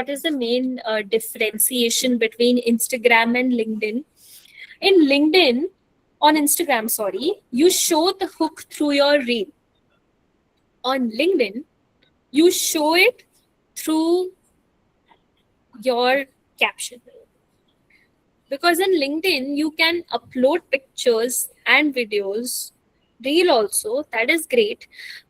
is the main differentiation between Instagram and LinkedIn? In LinkedIn, on Instagram, you show the hook through your reel. On LinkedIn, you show it through your caption. Because in LinkedIn, you can upload pictures and videos, reel also, that is great.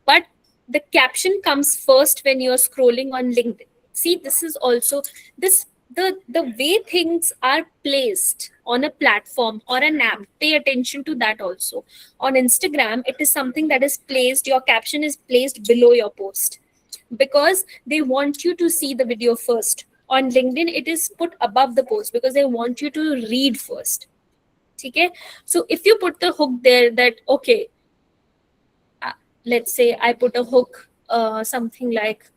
But the caption comes first when you're scrolling on LinkedIn. See, this is also, the way things are placed on a platform or an app, pay attention to that also. On Instagram, it is something that is placed, your caption is placed below your post because they want you to see the video first. On LinkedIn, it is put above the post because they want you to read first. Okay? So if you put the hook there that, okay, let's say I put a hook, something like,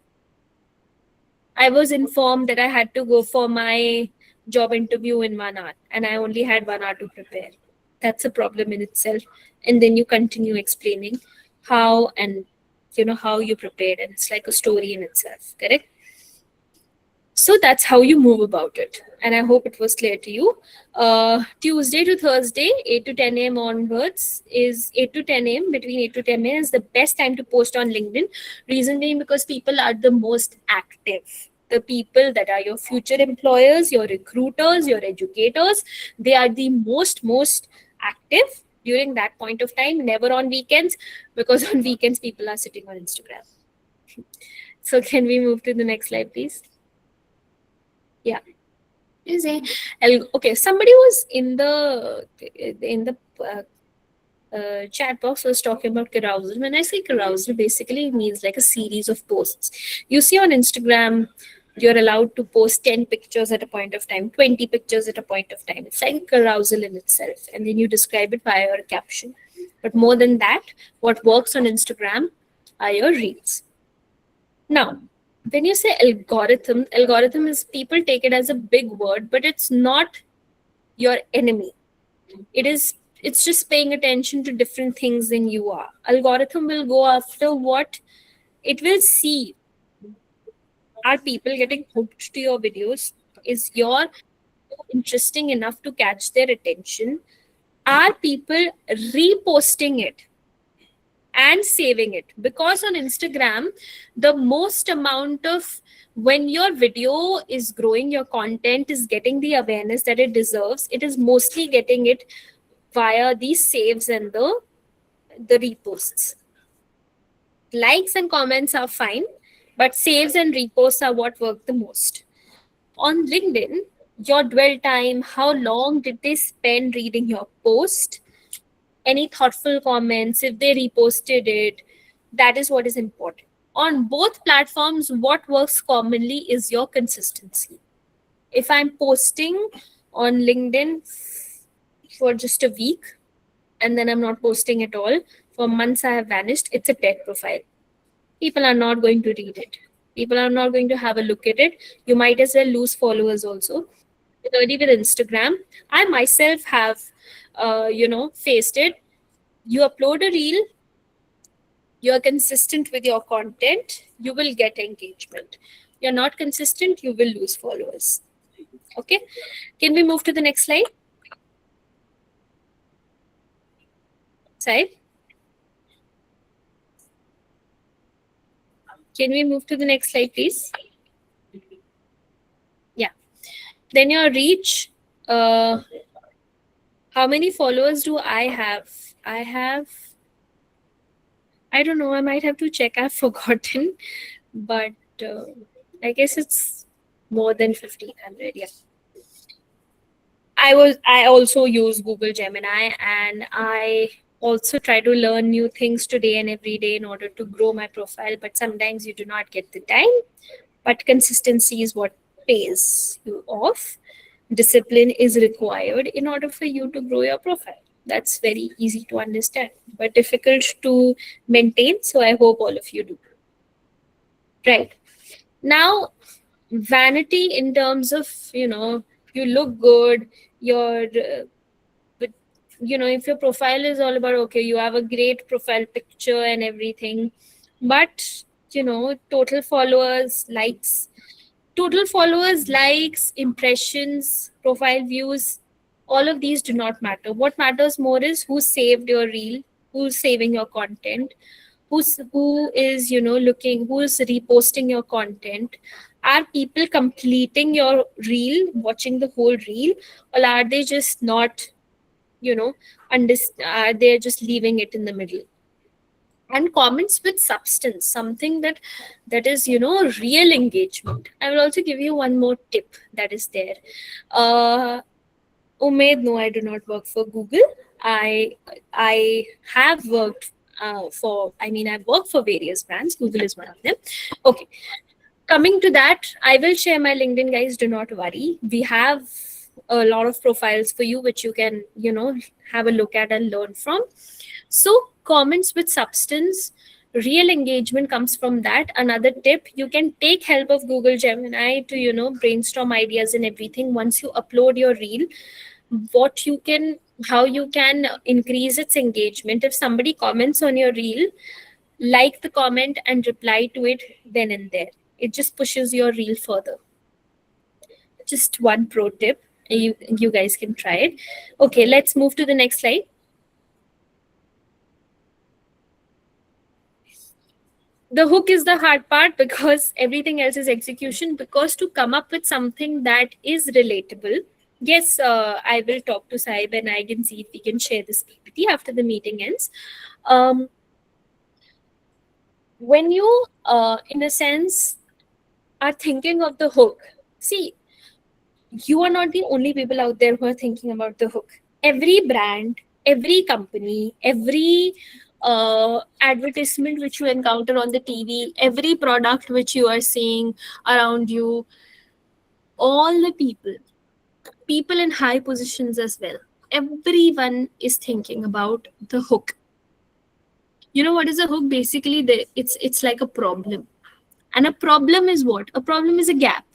I was informed that I had to go for my job interview in 1 hour and I only had 1 hour to prepare. That's a problem in itself. And then you continue explaining how and how you prepared, and it's like a story in itself, correct? So that's how you move about it. And I hope it was clear to you. Tuesday to Thursday, 8 to 10 a.m. onwards is 8 to 10 a.m. Between 8 to 10 a.m. is the best time to post on LinkedIn. Reason being because people are the most active. The people that are your future employers, your recruiters, your educators, they are the most active during that point of time, never on weekends, because on weekends people are sitting on Instagram. So can we move to the next slide, please? Yeah. Okay, somebody was in the chat box was talking about carousel. When I say carousel, basically it means like a series of posts. You see on Instagram, you're allowed to post 10 pictures at a point of time, 20 pictures at a point of time. It's like a carousel in itself. And then you describe it via your caption. But more than that, what works on Instagram are your reels. Now, when you say algorithm is, people take it as a big word, but it's not your enemy. It's just paying attention to different things than you are. Algorithm will go after what it will see. Are people getting hooked to your videos? Is your interesting enough to catch their attention? Are people reposting it and saving it? Because on Instagram, the most amount of, when your video is growing, your content is getting the awareness that it deserves, it is mostly getting it via these saves and the reposts. Likes and comments are fine, but saves and reposts are what work the most. On LinkedIn, your dwell time, how long did they spend reading your post, any thoughtful comments, if they reposted it, that is what is important. On both platforms, what works commonly is your consistency. If I'm posting on LinkedIn for just a week and then I'm not posting at all, for months I have vanished, it's a dead profile. People are not going to read it. People are not going to have a look at it. You might as well lose followers also. Similarly with Instagram, I myself have, faced it. You upload a reel, you're consistent with your content, you will get engagement. You're not consistent, you will lose followers. Okay, can we move to the next slide? Saib? Can we move to the next slide, please? Yeah. Then your reach. How many followers do I have? I don't know. I might have to check. I've forgotten. But I guess it's more than 1,500. Yeah. I also use Google Gemini, and I also try to learn new things today and every day in order to grow my profile, but sometimes you do not get the time. But consistency is what pays you off. Discipline is required in order for you to grow your profile. That's very easy to understand, but difficult to maintain. So I hope all of you do. Right. Now, vanity in terms of, you look good, if your profile is all about, okay, you have a great profile picture and everything, but total followers, likes, impressions, profile views, all of these do not matter. What matters more is who saved your reel, who's saving your content, who is who's reposting your content. Are people completing your reel, watching the whole reel, or are they just not they're just leaving it in the middle? And comments with substance, something that is real engagement. I will also give you one more tip that is there. Umaid, no, I do not work for Google. I have worked I've worked for various brands. Google is one of them. Okay, coming to that, I will share my LinkedIn, guys, do not worry. We have a lot of profiles for you which you can have a look at and learn from. So comments with substance, real engagement comes from that. Another tip, you can take help of Google Gemini to brainstorm ideas and everything. Once you upload your reel, how you can increase its engagement. If somebody comments on your reel, like the comment and reply to it then and there. It just pushes your reel further. Just one pro tip. You guys can try it. Okay, let's move to the next slide. The hook is the hard part because everything else is execution. Because to come up with something that is relatable, yes, I will talk to Saib and I can see if we can share this PPT after the meeting ends. When you, in a sense, are thinking of the hook, see, you are not the only people out there who are thinking about the hook. Every brand, every company, every advertisement which you encounter on the TV, every product which you are seeing around you, all the people in high positions as well, everyone is thinking about the hook. You know what is a hook? Basically, it's like a problem. And a problem is what? A problem is a gap.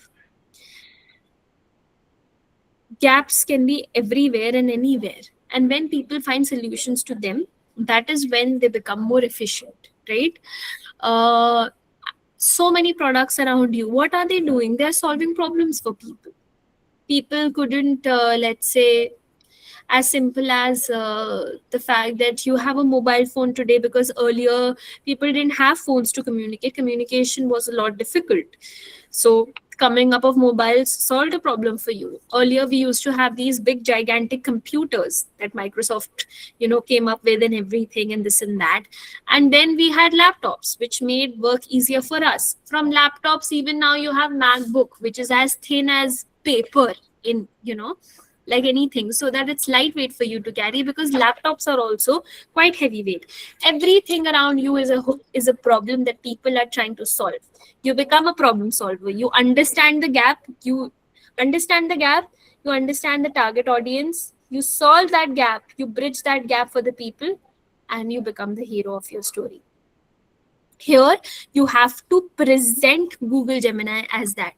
Gaps can be everywhere and anywhere. And when people find solutions to them, that is when they become more efficient, right? so many products around you. What are they doing? They're solving problems for people. People couldn't, let's say, as simple as the fact that you have a mobile phone today, because earlier people didn't have phones to communicate. Communication was a lot difficult. So coming up of mobiles solved a problem for you. Earlier we used to have these big gigantic computers that Microsoft, came up with and everything and this and that. And then we had laptops, which made work easier for us. From laptops, even now you have MacBook, which is as thin as paper in, like anything, so that it's lightweight for you to carry, because laptops are also quite heavyweight. Everything around you is a problem that people are trying to solve. You become a problem solver. You understand the gap. You understand the target audience. You solve that gap. You bridge that gap for the people, and you become the hero of your story. Here, you have to present Google Gemini as that.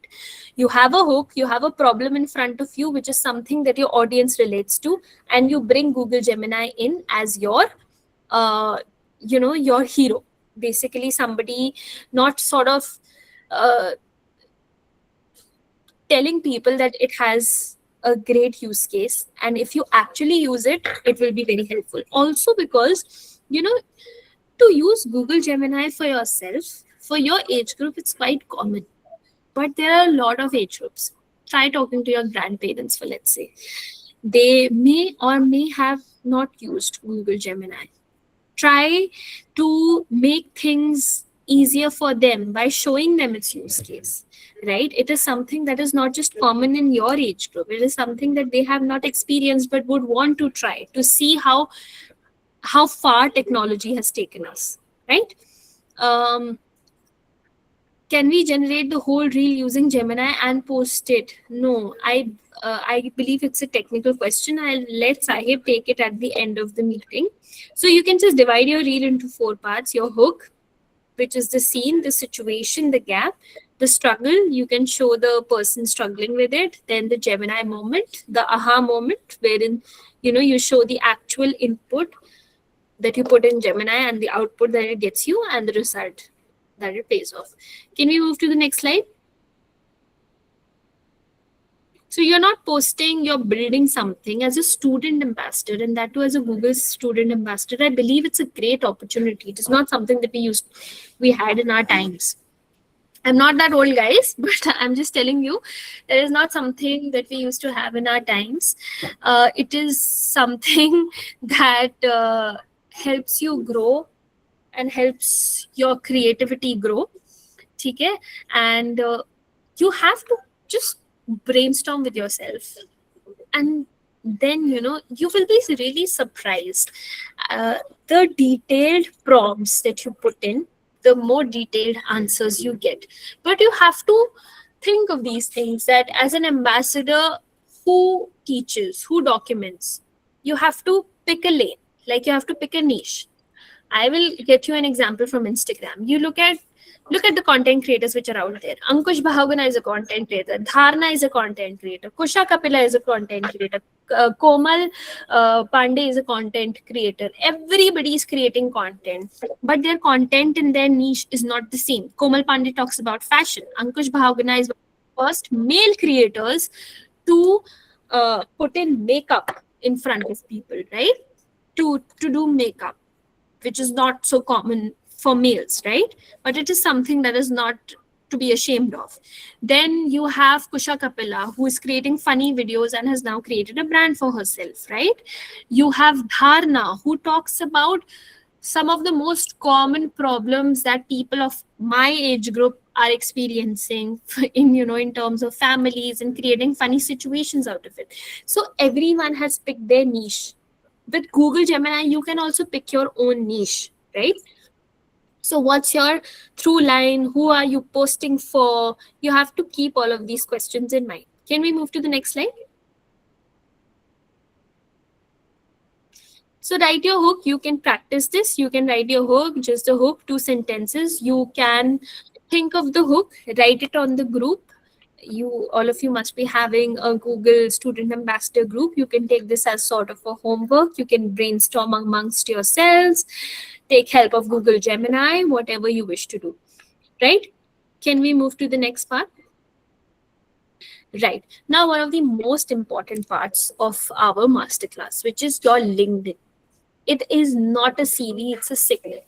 You have a hook, you have a problem in front of you, which is something that your audience relates to, and you bring Google Gemini in as your, your hero. Basically, somebody not sort of telling people that it has a great use case, and if you actually use it, it will be very helpful. Also, because, to use Google Gemini for yourself, for your age group, it's quite common. But there are a lot of age groups. Try talking to your grandparents, for let's say. They may or may have not used Google Gemini. Try to make things easier for them by showing them its use case, right? It is something that is not just common in your age group. It is something that they have not experienced but would want to try to see how far technology has taken us, right? Can we generate the whole reel using Gemini and post it? No, I believe it's a technical question. I'll let Sahib take it at the end of the meeting. So you can just divide your reel into 4 parts. Your hook, which is the scene, the situation, the gap, the struggle. You can show the person struggling with it. Then the Gemini moment, the aha moment, wherein, you show the actual input that you put in Gemini and the output that it gets you and the result that it pays off. Can we move to the next slide? So you're not posting, you're building something as a student ambassador, and that too as a Google student ambassador. I believe it's a great opportunity. It is not something that we had in our times. I'm not that old, guys, but I'm just telling you, that is not something that we used to have in our times. It is something that helps you grow and helps your creativity grow. Okay? And you have to just brainstorm with yourself, and then you will be really surprised. The detailed prompts that you put in, the more detailed answers you get. But you have to think of these things, that as an ambassador who teaches, who documents, you have to pick a lane, like you have to pick a niche. I will get you an example from Instagram. You look at the content creators which are out there. Ankush Bahuguna is a content creator. Dharna is a content creator. Kusha Kapila is a content creator. Komal Pandey is a content creator. Everybody is creating content, but their content in their niche is not the same. Komal Pandey talks about fashion. Ankush Bahuguna is one of the first male creators to put in makeup in front of people, right? To do makeup, which is not so common for males, right? But it is something that is not to be ashamed of. Then you have Kusha Kapila, who is creating funny videos and has now created a brand for herself, right? You have Dharna, who talks about some of the most common problems that people of my age group are experiencing in terms of families, and creating funny situations out of it. So everyone has picked their niche. With Google Gemini, you can also pick your own niche, right? So what's your through line? Who are you posting for? You have to keep all of these questions in mind. Can we move to the next slide? So write your hook. You can practice this. You can write your hook, just a hook, 2 sentences. You can think of the hook, write it on the group. All of you must be having a Google Student Ambassador group. You can take this as sort of a homework. You can brainstorm amongst yourselves, take help of Google Gemini, whatever you wish to do, right? Can we move to the next part? Right. Now, one of the most important parts of our masterclass, which is your LinkedIn. It is not a CV, it's a signal.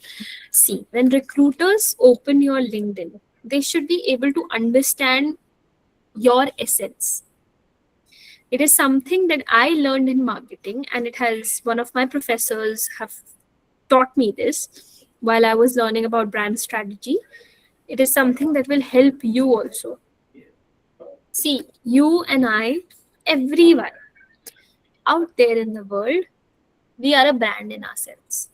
See, when recruiters open your LinkedIn, they should be able to understand your essence. It is something that I learned in marketing, and it has one of my professors have taught me this while I was learning about brand strategy. It is something that will help you also. See, you and I, everyone out there in the world, we are a brand in ourselves.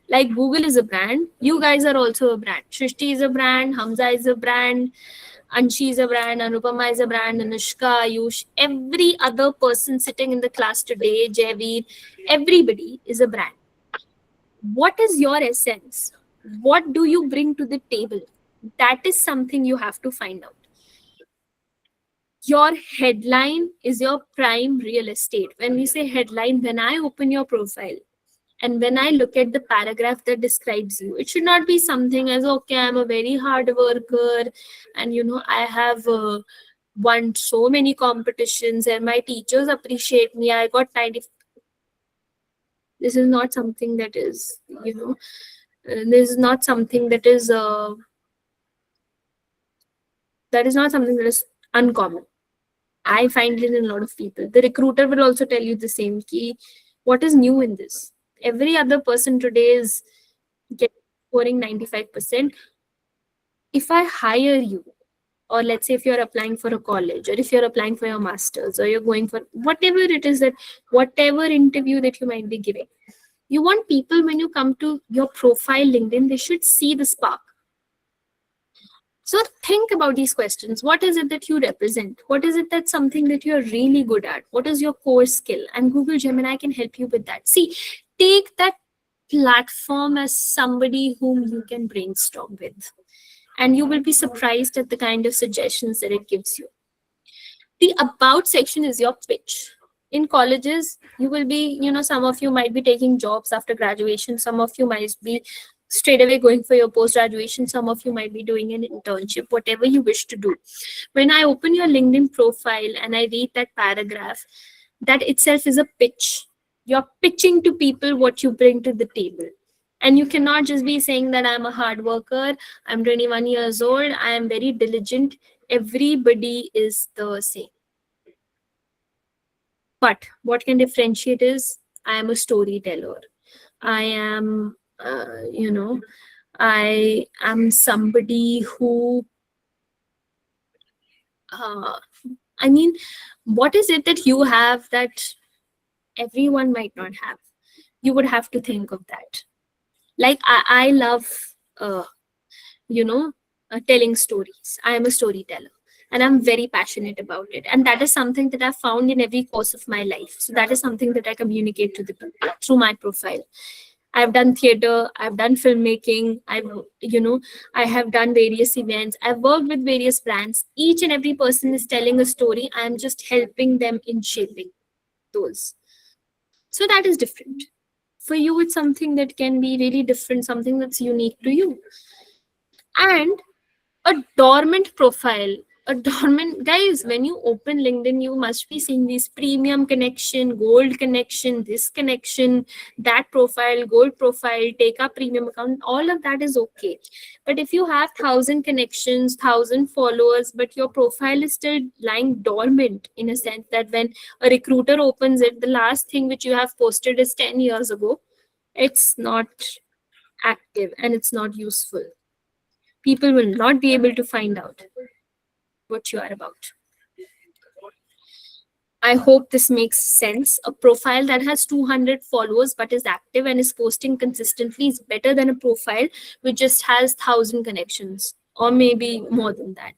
Like Google is a brand, you guys are also a brand. Shrishti is a brand, Hamza is a brand, Anshi is a brand, Anupama is a brand, Anushka, Ayush, every other person sitting in the class today, Javeed, everybody is a brand. What is your essence? What do you bring to the table? That is something you have to find out. Your headline is your prime real estate. When we say headline, when I open your profile and when I look at the paragraph that describes you, it should not be something as, okay, I'm a very hard worker and, you know, I have won so many competitions and my teachers appreciate me. I got 90. This is not something that is, you know, this is not something that is, not something that is uncommon. I find it in a lot of people. The recruiter will also tell you the same key. What is new in this? Every other person today is scoring 95%. If I hire you, or let's say if you're applying for a college, or if you're applying for your master's, or you're going for whatever it is, that whatever interview that you might be giving, you want people, when you come to your profile LinkedIn, they should see the spark. So think about these questions. What is it that you represent? What is it that's something that you're really good at? What is your core skill? And Google Gemini can help you with that. See, take that platform as somebody whom you can brainstorm with. And you will be surprised at the kind of suggestions that it gives you. The about section is your pitch. In colleges, you will be, you know, some of you might be taking jobs after graduation. Some of you might be straight away going for your post-graduation. Some of you might be doing an internship, whatever you wish to do. When I open your LinkedIn profile and I read that paragraph, that itself is a pitch. You're pitching to people what you bring to the table. And you cannot just be saying that I'm a hard worker, I'm 21 years old, I am very diligent. Everybody is the same. But what can differentiate is I am a storyteller. I am, I am somebody who, what is it that you have that everyone might not have? You would have to think of that. Like I love, telling stories. I am a storyteller and I'm very passionate about it. And that is something that I've found in every course of my life. So that is something that I communicate to the people through my profile. I've done theater, I've done filmmaking, I have done various events, I've worked with various brands. Each and every person is telling a story. I'm just helping them in shaping those. So that is different. For you, it's something that can be really different, something that's unique to you. And a dormant profile, guys, when you open LinkedIn, you must be seeing these premium connection, gold connection, this connection, that profile, gold profile, take up premium account, all of that is okay. But if you have 1,000 connections, 1,000 followers, but your profile is still lying dormant, in a sense that when a recruiter opens it, the last thing which you have posted is 10 years ago, it's not active and it's not useful. People will not be able to find out what you are about. I hope this makes sense. A profile that has 200 followers but is active and is posting consistently is better than a profile which just has 1,000 connections, or maybe more than that.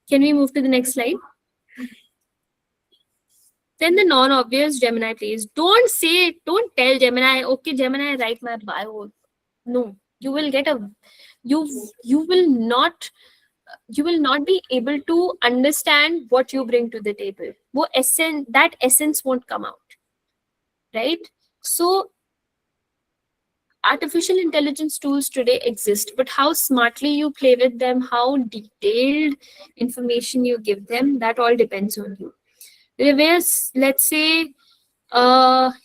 Can we move to the next slide? Then the non-obvious Gemini plays. Don't tell Gemini, okay, Gemini, write my bio. No, you will get you will not be able to understand what you bring to the table. That essence won't come out, right? So artificial intelligence tools today exist, but how smartly you play with them, how detailed information you give them, that all depends on you. Reverse, let's say,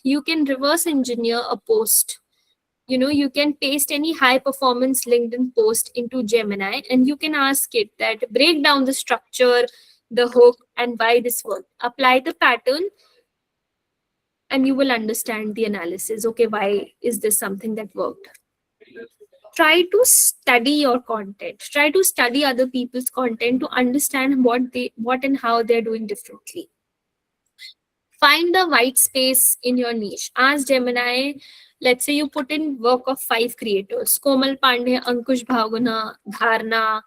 you can reverse engineer a post. You can paste any high performance LinkedIn post into Gemini and you can ask it that break down the structure, the hook, and why this worked. Apply the pattern and you will understand the analysis. Okay, why is this something that worked? Try to study your content. Try to study other people's content to understand what and how they're doing differently. Find the white space in your niche. Ask Gemini, let's say you put in work of 5 creators, Komal Pandey, Ankush Bhavana, Dharna,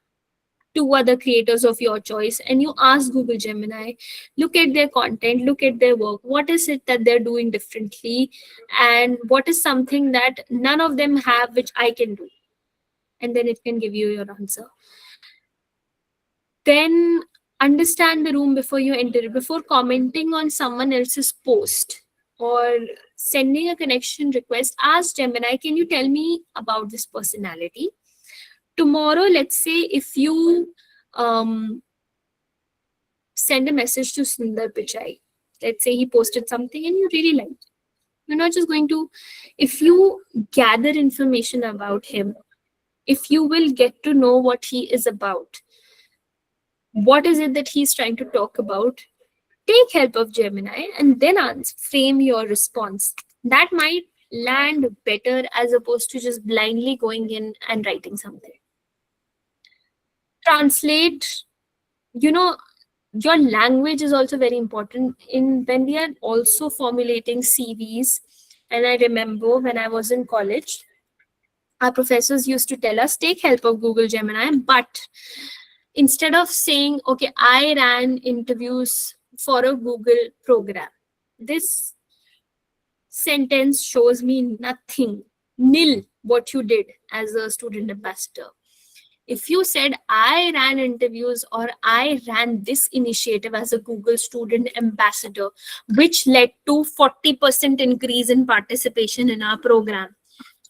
2 other creators of your choice, and you ask Google Gemini, look at their content, look at their work, what is it that they're doing differently, and what is something that none of them have which I can do, and then it can give you your answer. Then understand the room before you enter it. Before commenting on someone else's post or sending a connection request, ask Gemini, can you tell me about this personality? Tomorrow, let's say if you send a message to Sundar Pichai, let's say he posted something and you really liked it. You're not just going to, if you gather information about him, if you will get to know what he is about, what is it that he's trying to talk about, take help of Gemini and then frame your response. That might land better as opposed to just blindly going in and writing something. Translate, your language is also very important when we are also formulating CVs. And I remember when I was in college, our professors used to tell us, take help of Google Gemini, but instead of saying, okay, I ran interviews for a Google program, this sentence shows me nothing, nil, what you did as a student ambassador. If you said, I ran interviews or I ran this initiative as a Google student ambassador, which led to 40% increase in participation in our program,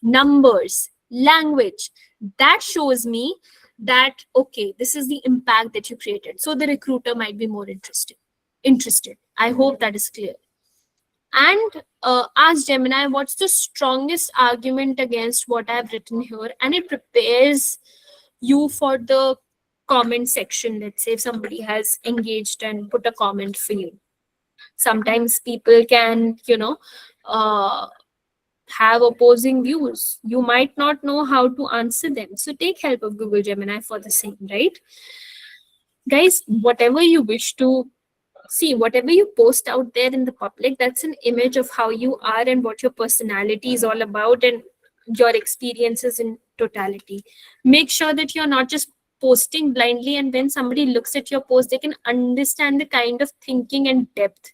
numbers, language, that shows me that, okay, this is the impact that you created. So the recruiter might be more interested. I hope that is clear. And ask Gemini, what's the strongest argument against what I've written here? And it prepares you for the comment section. Let's say if somebody has engaged and put a comment for you. Sometimes people can, have opposing views. You might not know how to answer them. So take help of Google Gemini for the same, right? Guys, whatever you wish to see, whatever you post out there in the public, that's an image of how you are and what your personality is all about and your experiences in totality. Make sure that you're not just posting blindly, and when somebody looks at your post, they can understand the kind of thinking and depth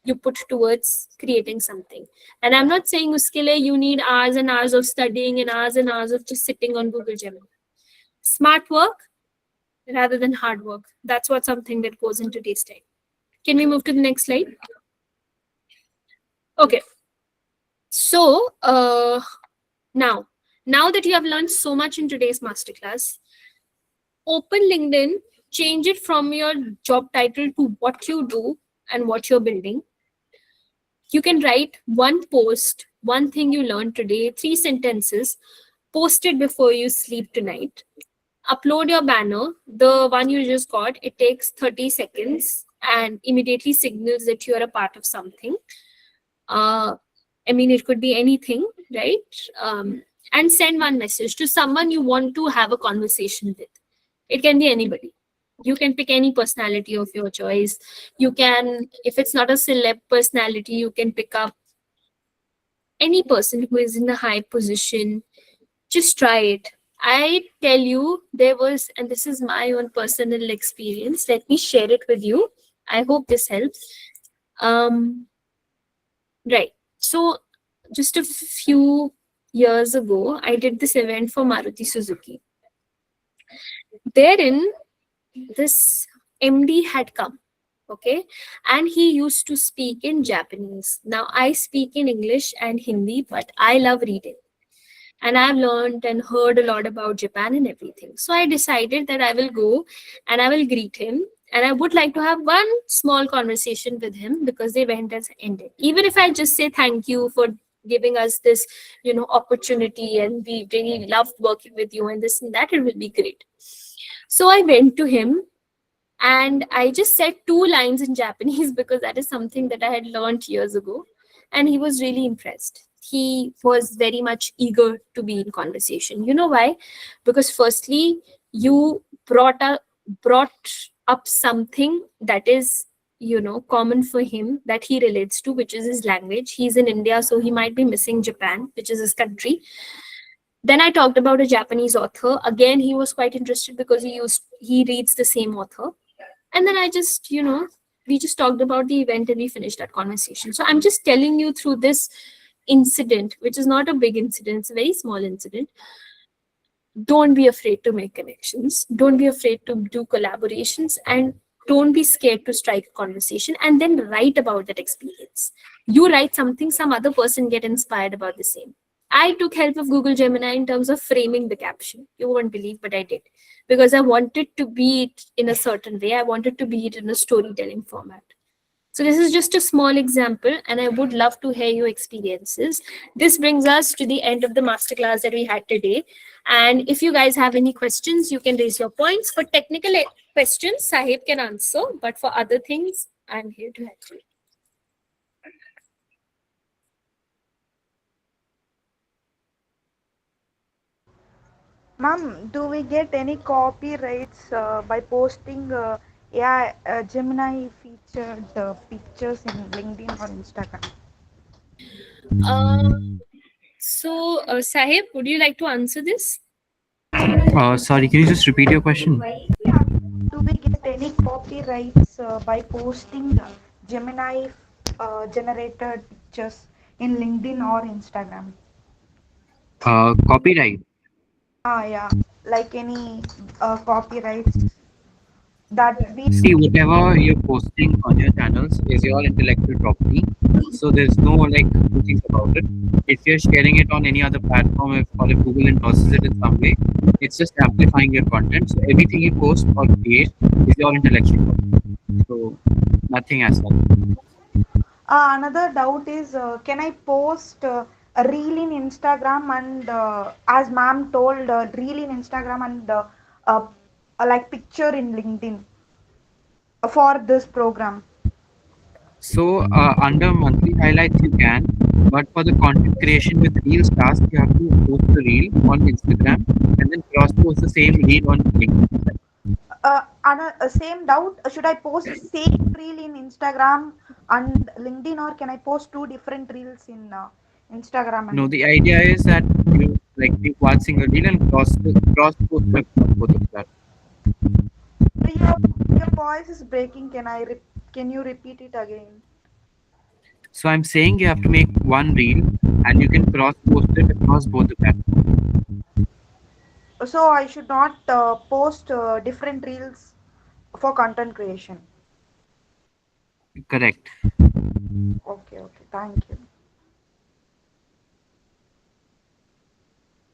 you put towards creating something. And I'm not saying uske liye you need hours and hours of studying and hours of just sitting on Google Gemini. Smart work rather than hard work. That's what something that goes in today's time. Can we move to the next slide? Okay. So now that you have learned so much in today's masterclass, open LinkedIn, change it from your job title to what you do and what you're building. You can write one post, one thing you learned today, 3 sentences, post it before you sleep tonight. Upload your banner, the one you just got, it takes 30 seconds and immediately signals that you're a part of something. It could be anything, right? And send one message to someone you want to have a conversation with. It can be anybody. You can pick any personality of your choice. You can, if it's not a celeb personality, you can pick up any person who is in a high position. Just try it. I tell you, there was, and this is my own personal experience. Let me share it with you. I hope this helps. Right. So just a few years ago, I did this event for Maruti Suzuki. Therein, this MD had come, okay, and he used to speak in Japanese. Now I speak in English and Hindi, but I love reading. and I've learned and heard a lot about Japan and everything. So I decided that I will go and I will greet him. And I would like to have one small conversation with him because the event has ended. Even if I just say thank you for giving us this, opportunity, and we really loved working with you and this and that, it will be great. So I went to him and I just said 2 lines in Japanese because that is something that I had learned years ago. And he was really impressed. He was very much eager to be in conversation. You know why? Because firstly, you brought up something that is, common for him, that he relates to, which is his language. He's in India, so he might be missing Japan, which is his country. Then I talked about a Japanese author. Again, he was quite interested because he reads the same author. And then I just, we just talked about the event and we finished that conversation. So I'm just telling you through this incident, which is not a big incident, it's a very small incident. Don't be afraid to make connections. Don't be afraid to do collaborations, and don't be scared to strike a conversation and then write about that experience. You write something, some other person get inspired about the same. I took help of Google Gemini in terms of framing the caption. You won't believe, but I did. Because I wanted to be it in a certain way. I wanted to be it in a storytelling format. So this is just a small example, and I would love to hear your experiences. This brings us to the end of the masterclass that we had today. And if you guys have any questions, you can raise your points. For technical questions, Sahib can answer. But for other things, I'm here to help you. Ma'am, do we get any copyrights by posting Gemini featured pictures in LinkedIn or Instagram? Sahib, would you like to answer this? Sorry, can you just repeat your question? Do we get any copyrights by posting Gemini generated pictures in LinkedIn or Instagram? Copyright. Yeah, like any copyrights that we See, whatever you're posting on your channels is your intellectual property. So there's no two things about it. If you're sharing it on any other platform, or if Google endorses it in some way, it's just amplifying your content. So everything you post or create is your intellectual property. So nothing as such. another doubt is, can I post a reel in Instagram and as ma'am told, reel in Instagram and like picture in LinkedIn for this program? So under monthly highlights you can, but for the content creation with Reels task, you have to post the reel on Instagram and then cross post the same reel on LinkedIn. Same doubt, should I post same reel in Instagram and LinkedIn, or can I post 2 different reels in Instagram? No, the idea is that you take one single reel and cross post both of that. Your voice is breaking. Can you repeat it again? So I'm saying you have to make one reel and you can cross post it across both the platforms. So I should not post different reels for content creation. Correct. Okay, thank you.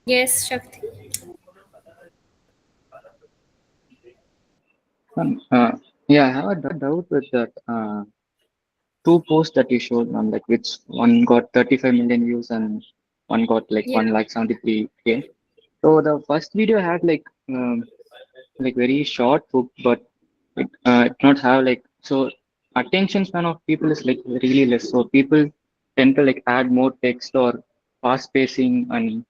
Yes, Shakti. Yeah, I have a doubt with that. 2 posts that you showed, ma'am, which one got 35 million views and one got 1,73K. So the first video had very short hook, but it not have so attention span of people is really less. So people tend to add more text or fast pacing and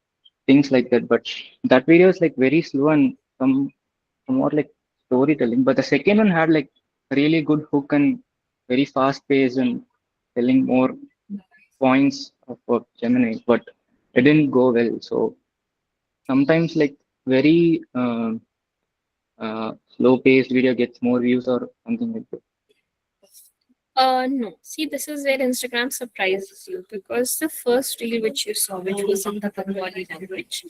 things like that. But that video is very slow and somewhat storytelling. But the second one had really good hook and very fast paced and telling more points of Gemini, but it didn't go well. So sometimes very slow paced video gets more views or something like that. No. See, this is where Instagram surprises you, because the first reel which you saw, which was in the Bengali language,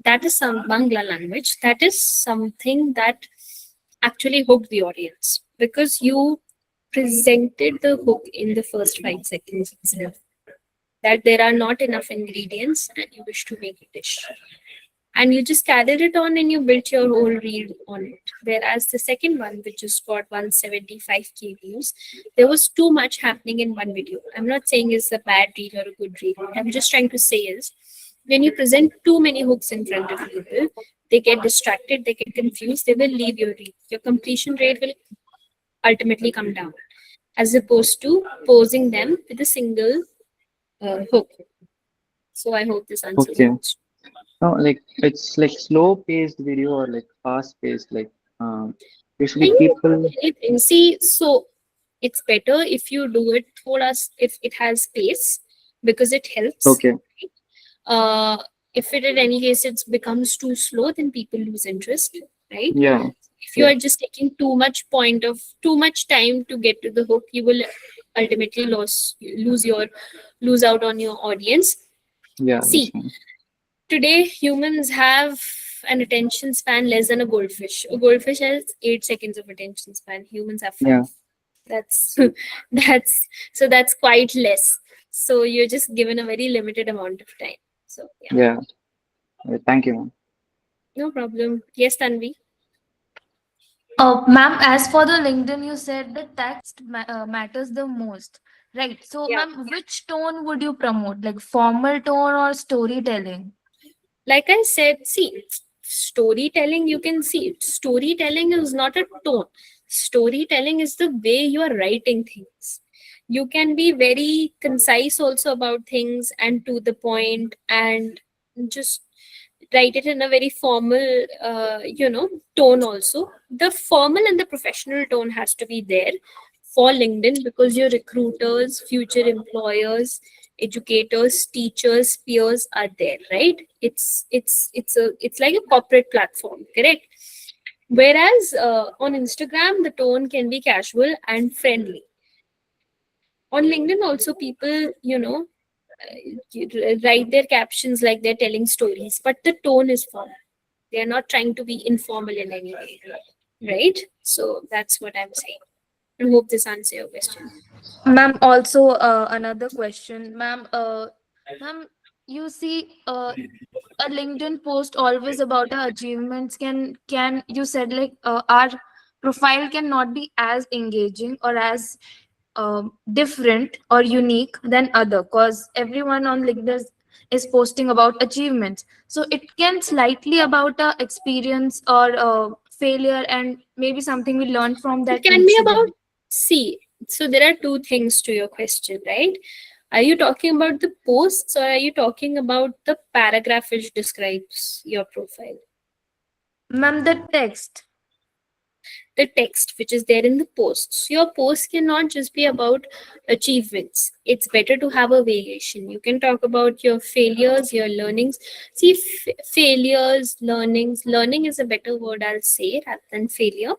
that is some Bangla language. That is something that actually hooked the audience, because you presented the hook in the first 5 seconds itself. that there are not enough ingredients and you wish to make a dish. And you just carried it on and you built your whole reel on it. Whereas the second one, which just got 175K views, there was too much happening in one video. I'm not saying it's a bad reel or a good reel. I'm just trying to say is, when you present too many hooks in front of people, they get distracted, they get confused, they will leave your reel. Your completion rate will ultimately come down, as opposed to posing them with a single hook. So I hope this answers Okay. your question. No, like it's like slow paced video or like fast paced, like usually Can you people. do anything? See, so it's better if you do it if it has pace, because it helps. Okay. If it in any case it becomes too slow, then people lose interest, right? Yeah. If you are just taking too much time to get to the hook, you will ultimately lose out on your audience. Yeah. See, today humans have an attention span less than a goldfish. A goldfish has 8 seconds of attention span. Humans have 5. Yeah. That's quite less. So you're just given a very limited amount of time. So yeah. Yeah. Thank you, ma'am. No problem. Yes, Tanvi. Ma'am, as for the LinkedIn, you said the text matters the most, right? So, Yeah. ma'am, which tone would you promote, like formal tone or storytelling? Like I said, see, storytelling, you can see storytelling is not a tone. Storytelling is the way you are writing things. You can be very concise also about things and to the point, and just write it in a very formal tone also. The formal and the professional tone has to be there for LinkedIn, because your recruiters, future employers, educators, teachers, peers are there, right? It's like a corporate platform, correct? Whereas on Instagram, the tone can be casual and friendly. On LinkedIn also, people write their captions like they're telling stories, but the tone is formal. They are not trying to be informal in any way, right? So that's what I'm saying. I hope this answers your question. Ma'am, also another question, ma'am. Ma'am, you see, a LinkedIn post always about our achievements can you said like our profile cannot be as engaging or as different or unique than other, because everyone on LinkedIn is posting about achievements. So it can slightly about experience or failure and maybe something we learned from that It can be incident. about, see, so there are two things to your question, right? Are you talking about the posts, or are you talking about the paragraph which describes your profile? Ma'am, the text. The text which is there in the posts. Your post cannot just be about achievements. It's better to have a variation. You can talk about your failures, your learnings. See, failures, learnings. Learning is a better word, I'll say, rather than failure.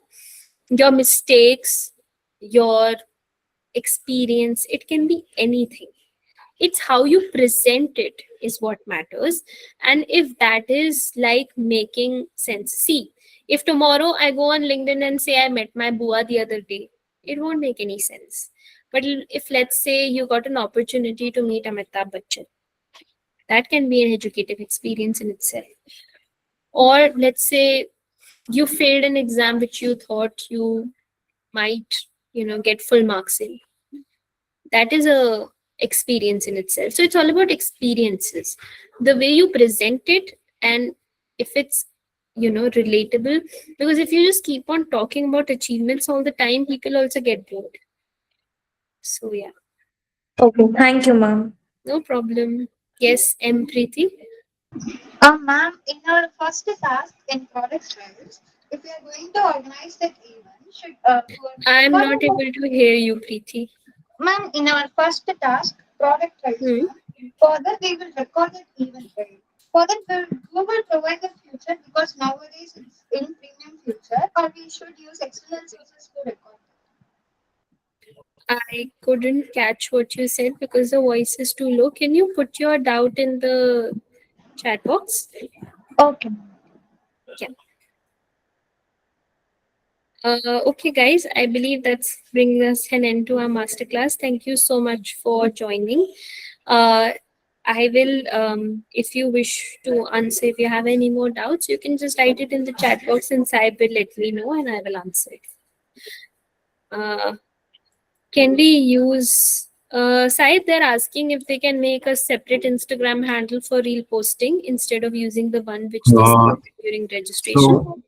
Your mistakes, your experience, it can be anything. It's how you present it is what matters. And if that is like making sense, see, if tomorrow I go on LinkedIn and say I met my bua the other day, it won't make any sense. But if, let's say, you got an opportunity to meet Amitabh Bachchan, that can be an educative experience in itself. Or let's say you failed an exam which you thought you might get full marks in, that is a experience in itself. So it's all about experiences, the way you present it, and if it's relatable. Because if you just keep on talking about achievements all the time, people also get bored. So yeah. Okay, thank you, ma'am. No problem. Yes, M. Preeti. Ma'am, in our first task in product trials, if we are going to organize that event, should I'm not able to hear you, Preeti. ma'am, in our first task, product trials, ma'am, for that we will record that event, right? For that, we will provide the future, because nowadays it's in premium future, or we should use external sources to record. I couldn't catch what you said because the voice is too low. Can you put your doubt in the chat box? Okay. Yeah. Okay, guys, I believe that's bringing us an end to our masterclass. Thank you so much for joining. I will, if you wish to answer, if you have any more doubts, you can just write it in the chat box and Saib will let me know and I will answer it. Can we use, Saib, they're asking if they can make a separate Instagram handle for reel posting instead of using the one which they selected during registration. So,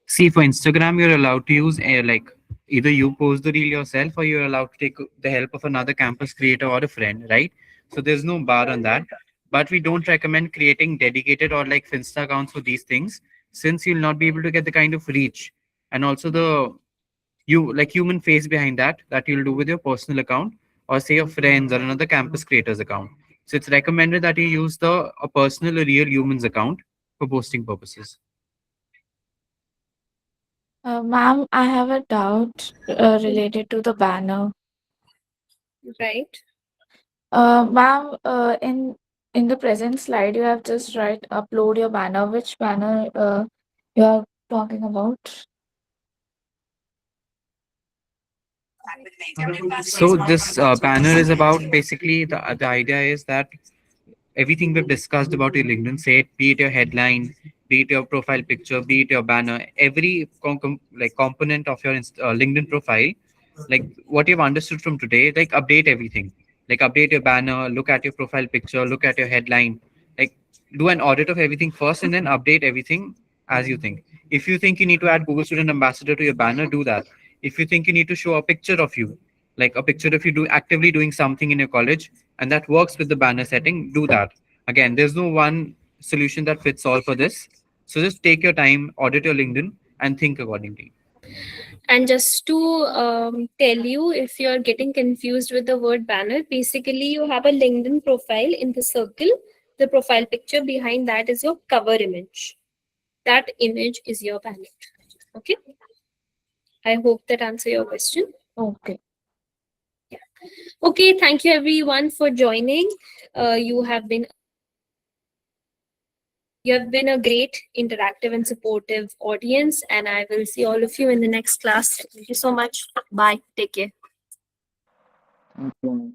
see, for Instagram, you're allowed to use like either you post the reel yourself or you're allowed to take the help of another campus creator or a friend, right? So there's no bar on that. But we don't recommend creating dedicated or like Finsta accounts for these things, since you'll not be able to get the kind of reach and also the human face behind that you'll do with your personal account or say your friends or another campus creators account. So it's recommended that you use a personal or real humans account for posting purposes. Ma'am, I have a doubt related to the banner. Right. Ma'am, in the present slide, you have just upload your banner. Which banner you are talking about? So this banner is about basically the idea is that everything we've discussed about your LinkedIn, say it, be it your headline, be it your profile picture, be it your banner, every component of your LinkedIn profile, like what you've understood from today, like update everything, like update your banner, look at your profile picture, look at your headline, like do an audit of everything first and then update everything as you think. If you think you need to add Google Student Ambassador to your banner, do that. If you think you need to show a picture of you, like a picture of you actively doing something in your college, and that works with the banner setting, do that. Again, there's no one solution that fits all for this. So just take your time, audit your LinkedIn, and think accordingly. And just to tell you, if you're getting confused with the word banner, basically you have a LinkedIn profile in the circle. The profile picture behind that is your cover image. That image is your banner. Okay. I hope that answers your question. Okay. Yeah. Okay. Thank you everyone for joining. You have been a great interactive and supportive audience, and I will see all of you in the next class. Thank you so much. Bye. Take care. Thank you.